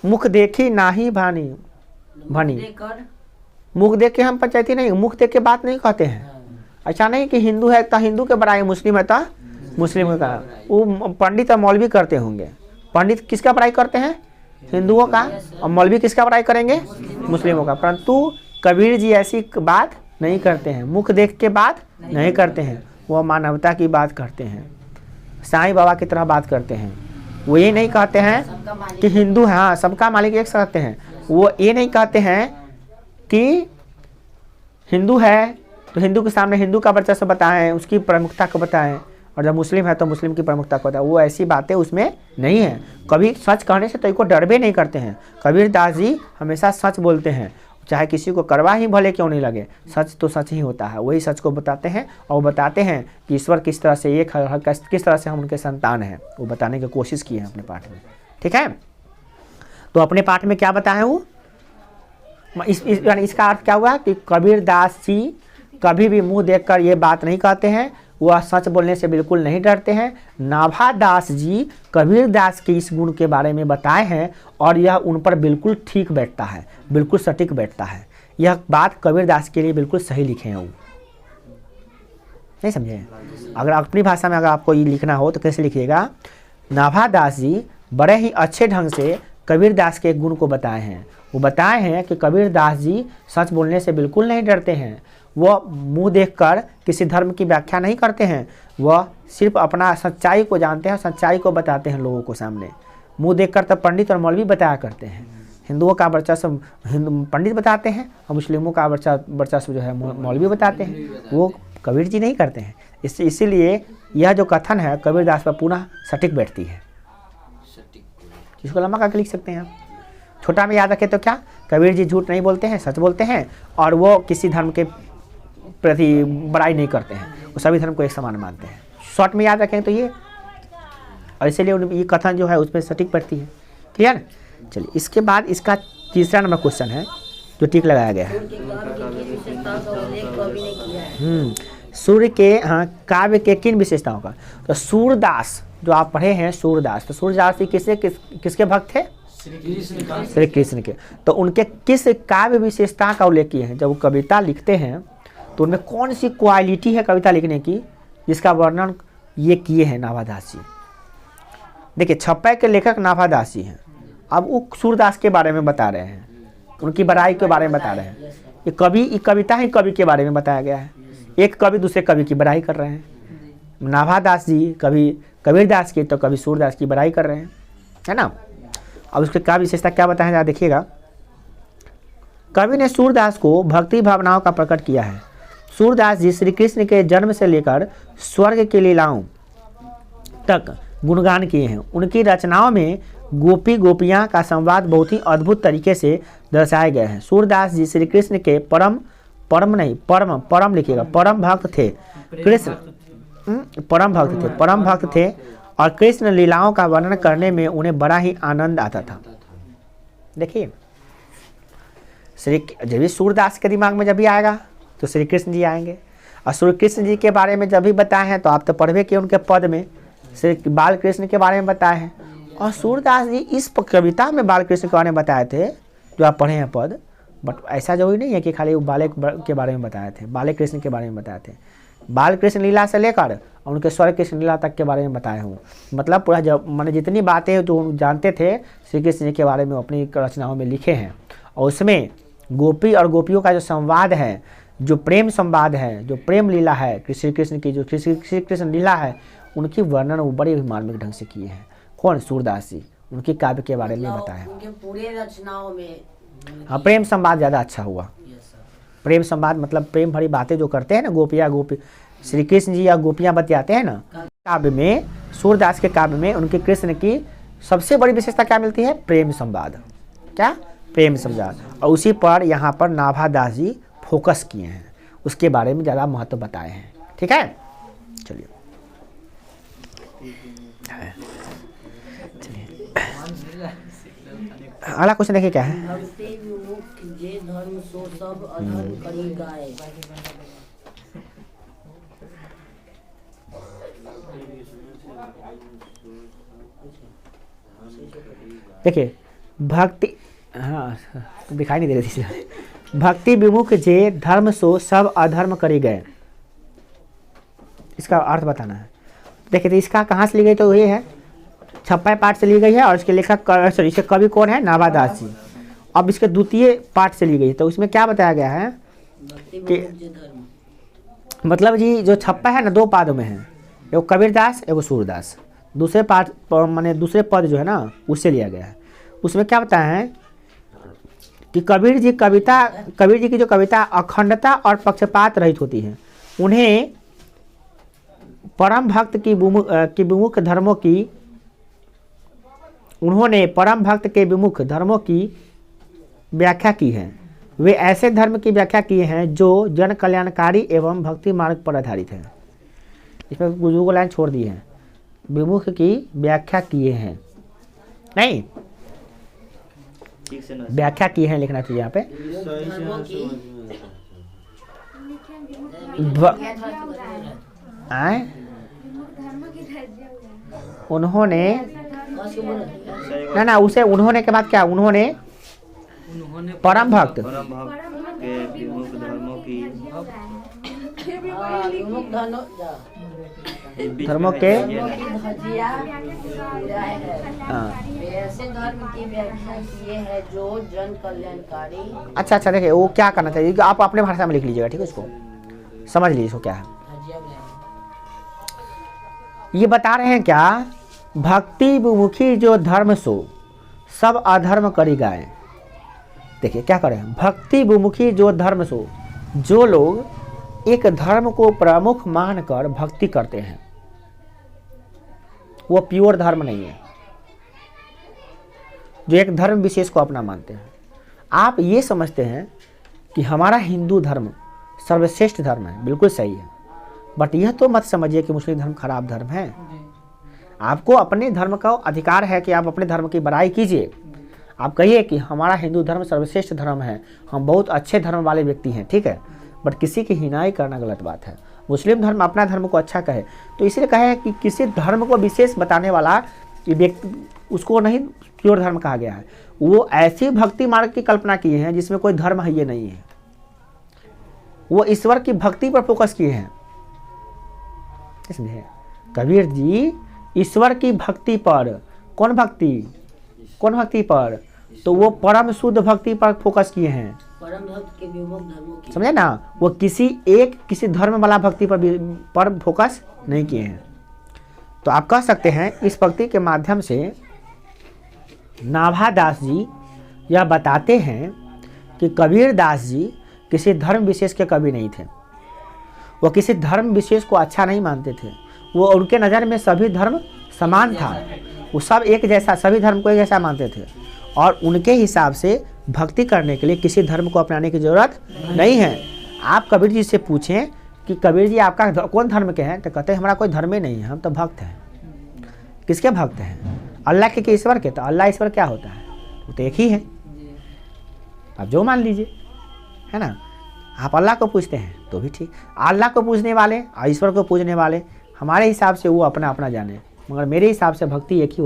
मुख देखी नाही भनी, मुख देख के हम पंचायती नहीं, मुख देख के बात नहीं कहते हैं। अच्छा नहीं कि हिंदू है तो हिंदू के बड़ाई, मुस्लिम है तो मुस्लिम का। वो पंडित और मौलवी करते होंगे। पंडित किसका बड़ाई करते हैं? हिंदुओं का, और मौलवी किसका बड़ाई करेंगे? मुस्लिमों का। परंतु कबीर जी ऐसी बात नहीं करते हैं, मुख देख के बात नहीं करते हैं, वह मानवता की बात करते हैं, साईं बाबा की तरह बात करते हैं। वो ये नहीं कहते हैं कि हिंदू है, हाँ सबका मालिक एक कहते हैं। वो ये नहीं कहते हैं कि हिंदू है तो हिंदू के सामने हिंदू का वर्चस्व बताएं, उसकी प्रमुखता को बताएं, और जब मुस्लिम है तो मुस्लिम की प्रमुखता को बताएं। वो ऐसी बातें उसमें नहीं है। कभी सच कहने से तो इनको डरबे नहीं करते हैं। कबीर दास जी हमेशा सच बोलते हैं, चाहे किसी को करवा ही भले क्यों नहीं लगे, सच तो सच ही होता है। वही सच को बताते हैं, और बताते हैं कि ईश्वर किस तरह से एक है, किस तरह से हम उनके संतान हैं, वो बताने की कोशिश की है अपने पाठ में। ठीक है, तो अपने पाठ में क्या बताएं वो, इसका अर्थ क्या हुआ कि कबीर दास जी कभी भी मुंह देखकर ये बात नहीं कहते हैं, वह सच बोलने से बिल्कुल नहीं डरते हैं। नाभादास जी कबीर दास के इस गुण के बारे में बताए हैं, और यह उन पर बिल्कुल ठीक बैठता है, बिल्कुल सटीक बैठता है। यह बात कबीर दास के लिए बिल्कुल सही लिखे हैं वो, नहीं समझे? अगर अपनी भाषा में अगर आपको ये लिखना हो तो कैसे लिखिएगा? नाभादास जी बड़े ही अच्छे ढंग से कबीरदास के गुण को बताए हैं। वो बताए हैं कि कबीरदास जी सच बोलने से बिल्कुल नहीं डरते हैं। वह मुंह देखकर किसी धर्म की व्याख्या नहीं करते हैं, वह सिर्फ अपना सच्चाई को जानते हैं, सच्चाई को बताते हैं लोगों को सामने। मुंह देखकर तो पंडित और मौलवी बताया करते हैं। हिंदुओं का वर्चस्व हिंदू पंडित बताते हैं और मुस्लिमों का वर्चस्व जो है मौलवी बताते हैं, वो कबीर जी नहीं करते हैं। इसीलिए यह जो कथन है कबीरदास पर पुनः सटीक बैठती है। इसको लंबा करके लिख सकते हैं आप। छोटा में याद रखें तो क्या, कबीर जी झूठ नहीं बोलते हैं, सच बोलते हैं, और वो किसी धर्म के प्रति बड़ाई नहीं करते हैं, वो सभी धर्म को एक समान मानते हैं। शॉर्ट में याद रखें तो ये, और इसीलिए ये कथन जो है उसमें सटीक बैठती है। क्लियर। चलिए इसके बाद इसका तीसरा नंबर क्वेश्चन है जो टिक लगाया गया है। सूर्य के काव्य के किन विशेषताओं का। तो सूरदास जो आप पढ़े हैं, सूरदास, तो सूरदास जी किसके भक्त थे? श्री कृष्ण के। तो उनके किस काव्य विशेषता का उल्लेख किए हैं? जब वो कविता लिखते हैं तो उनमें कौन सी क्वालिटी है कविता लिखने की जिसका वर्णन ये किए हैं नाभादास जी। देखिए छप्पै के लेखक नाभादास जी हैं। अब वो सूरदास के बारे में बता रहे हैं, उनकी बड़ाई के बारे में बता रहे हैं। ये कविता ही कवि के बारे में बताया गया है। एक कवि दूसरे कवि की बड़ाई कर रहे हैं। नाभादास जी कवि कबीरदास की, तो कवि सूरदास की बड़ाई कर रहे हैं, है ना। अब उसके क्या विशेषता क्या बताया जरा देखिएगा। कवि ने सूरदास को भक्ति भावनाओं का प्रकट किया है। सूरदास जी श्री कृष्ण के जन्म से लेकर स्वर्ग की लीलाओं तक गुणगान किए हैं। उनकी रचनाओं में गोपी गोपियाँ का संवाद बहुत ही अद्भुत तरीके से दर्शाए गए हैं। सूरदास जी श्री कृष्ण के परम लिखिएगा, परम भक्त थे। कृष्ण परम भक्त थे और कृष्ण लीलाओं का वर्णन करने में उन्हें बड़ा ही आनंद आता था। देखिए जब भी सूरदास के दिमाग में जब भी आएगा तो श्री कृष्ण जी आएंगे, और श्री कृष्ण जी के बारे में जब भी बताए हैं तो आप तो पढ़वे किए उनके पद में श्री बाल कृष्ण के बारे में बताए हैं, और सूरदास जी इस कविता में बाल कृष्ण के बारे में बताए थे जो आप पढ़े हैं पद। बट ऐसा जरूरी नहीं है कि खाली वो बाले के बारे में बताए थे, बाले कृष्ण के बारे में बताए थे। बाल कृष्ण लीला से लेकर और उनके स्वर्ग कृष्ण लीला तक के बारे में बताए हूँ। मतलब पूरा जब मैंने जितनी बातें जो जानते थे श्री कृष्ण के बारे में अपनी रचनाओं में लिखे हैं, और उसमें गोपी और गोपियों का जो संवाद है, जो प्रेम संवाद है, जो प्रेम लीला है श्री कृष्ण की, जो श्री कृष्ण लीला है, उनकी वर्णन वो बड़े मार्मिक ढंग से किए हैं। कौन? सूरदास जी। उनके काव्य के बारे में बताया। उनके पूरे रचनाओं में हाँ प्रेम संवाद ज़्यादा अच्छा हुआ। प्रेम संवाद मतलब प्रेम भरी बातें जो करते हैं ना गोपी श्री कृष्ण जी या गोपियाँ बतियाते हैं ना, काव्य में सूरदास के काव्य में उनके कृष्ण की सबसे बड़ी विशेषता क्या मिलती है? प्रेम संवाद। क्या? प्रेम संवाद। और उसी पर यहाँ पर नाभादास जी फोकस किए हैं, उसके बारे में ज़्यादा महत्व बताए हैं। ठीक है, चलिए अगला क्वेश्चन देखिए क्या है। भक्ति विमुख जे धर्म सो सब अधर्म करी गाय। देखिए भक्ति, हाँ तो दिखाई नहीं दे रही थी। भक्ति विमुख जे धर्म सो सब अधर्म करी गए, इसका अर्थ बताना है। देखिए तो इसका कहाँ से ली गई? तो ये है छप्पै पाठ से ली गई है, और इसके लेखक सॉरी इसके कवि कौन है? नाभादास जी। अब इसके द्वितीय पाठ से ली गई है, तो इसमें क्या बताया गया है कि मतलब जी जो छप्पा है ना दो पादों में है, एगो कबीरदास एगो सूरदास। दूसरे पाठ माने दूसरे पद जो है ना उससे लिया गया है। उसमें क्या बताया है कि कबीर जी की जो कविता अखंडता और पक्षपात रहित होती है। उन्हें परम भक्त की विमुख धर्मों की उन्होंने परम भक्त के विमुख धर्मों की व्याख्या की है। वे ऐसे धर्म की व्याख्या किए हैं जो जन कल्याणकारी एवं भक्ति मार्ग पर आधारित है। इसमें दो लाइन छोड़ दी है, विमुख की व्याख्या किए हैं, नहीं व्याख्या किए हैं लिखना चाहिए यहाँ पे। उन्होंने ना उसे उन्होंने के बाद क्या? उन्होंने परम भक्त के विमुख धर्मों की विमुख धर्मों के की धज्जियां उड़ाए हैं। हाँ। ऐसे धर्म की व्याख्या किए हैं जो जन कल्याणकारी। अच्छा अच्छा, देखिए वो क्या करना चाहिए, आप अपने भाषा में लिख लीजिएगा, ठीक है, उसको समझ लीजिए इसको क्या है। धज्जियां उड़ाए हैं। ये बता रहे हैं क्या, भक्ति विमुखी जो धर्म सो सब अधर्म करी गाए। देखिए क्या करें, भक्ति विमुखी जो धर्म सो, जो लोग एक धर्म को प्रमुख मानकर भक्ति करते हैं वो प्योर धर्म नहीं है, जो एक धर्म विशेष को अपना मानते हैं। आप ये समझते हैं कि हमारा हिंदू धर्म सर्वश्रेष्ठ धर्म है, बिल्कुल सही है, बट यह तो मत समझिए कि मुस्लिम धर्म खराब धर्म है। आपको अपने धर्म का अधिकार है कि आप अपने धर्म की बड़ाई कीजिए, आप कहिए कि हमारा हिंदू धर्म सर्वश्रेष्ठ धर्म है, हम बहुत अच्छे धर्म वाले व्यक्ति हैं, ठीक है, बट किसी की हिनाई करना गलत बात है। मुस्लिम धर्म अपना धर्म को अच्छा कहे तो इसलिए कहे कि किसी धर्म को विशेष बताने वाला व्यक्ति, उसको नहीं प्योर धर्म कहा गया है। वो ऐसी भक्ति मार्ग की कल्पना किए हैं जिसमें कोई धर्म है ये नहीं है, वो ईश्वर की भक्ति पर फोकस किए हैं। इसलिए कबीर जी ईश्वर की भक्ति पर, कौन भक्ति पर, तो वो परम शुद्ध भक्ति पर फोकस किए हैं, परम भक्त के विमुख धर्मों की। समझे ना, वो किसी धर्म वाला भक्ति पर फोकस नहीं किए हैं। तो आप कह सकते हैं इस भक्ति के माध्यम से नाभादास जी यह बताते हैं कि कबीर दास जी किसी धर्म विशेष के कवि नहीं थे, वो किसी धर्म विशेष को अच्छा नहीं मानते थे, वो उनके नज़र में सभी धर्म समान था, वो सब एक जैसा, सभी धर्म को एक जैसा मानते थे, और उनके हिसाब से भक्ति करने के लिए किसी धर्म को अपनाने की ज़रूरत नहीं है। आप कबीर जी से पूछें कि कबीर जी आपका कौन धर्म के हैं, तो कहते हैं हमारा कोई धर्म ही नहीं है, हम तो भक्त हैं। किसके भक्त हैं? अल्लाह के कि ईश्वर के? तो अल्लाह ईश्वर क्या होता है, वो तो एक ही है, आप जो मान लीजिए, है ना। आप अल्लाह को पूछते हैं तो भी ठीक, अल्लाह को पूजने वाले और ईश्वर को पूजने वाले हमारे हिसाब से वो अपना अपना जाने, मगर मेरे हिसाब से भक्ति एक ही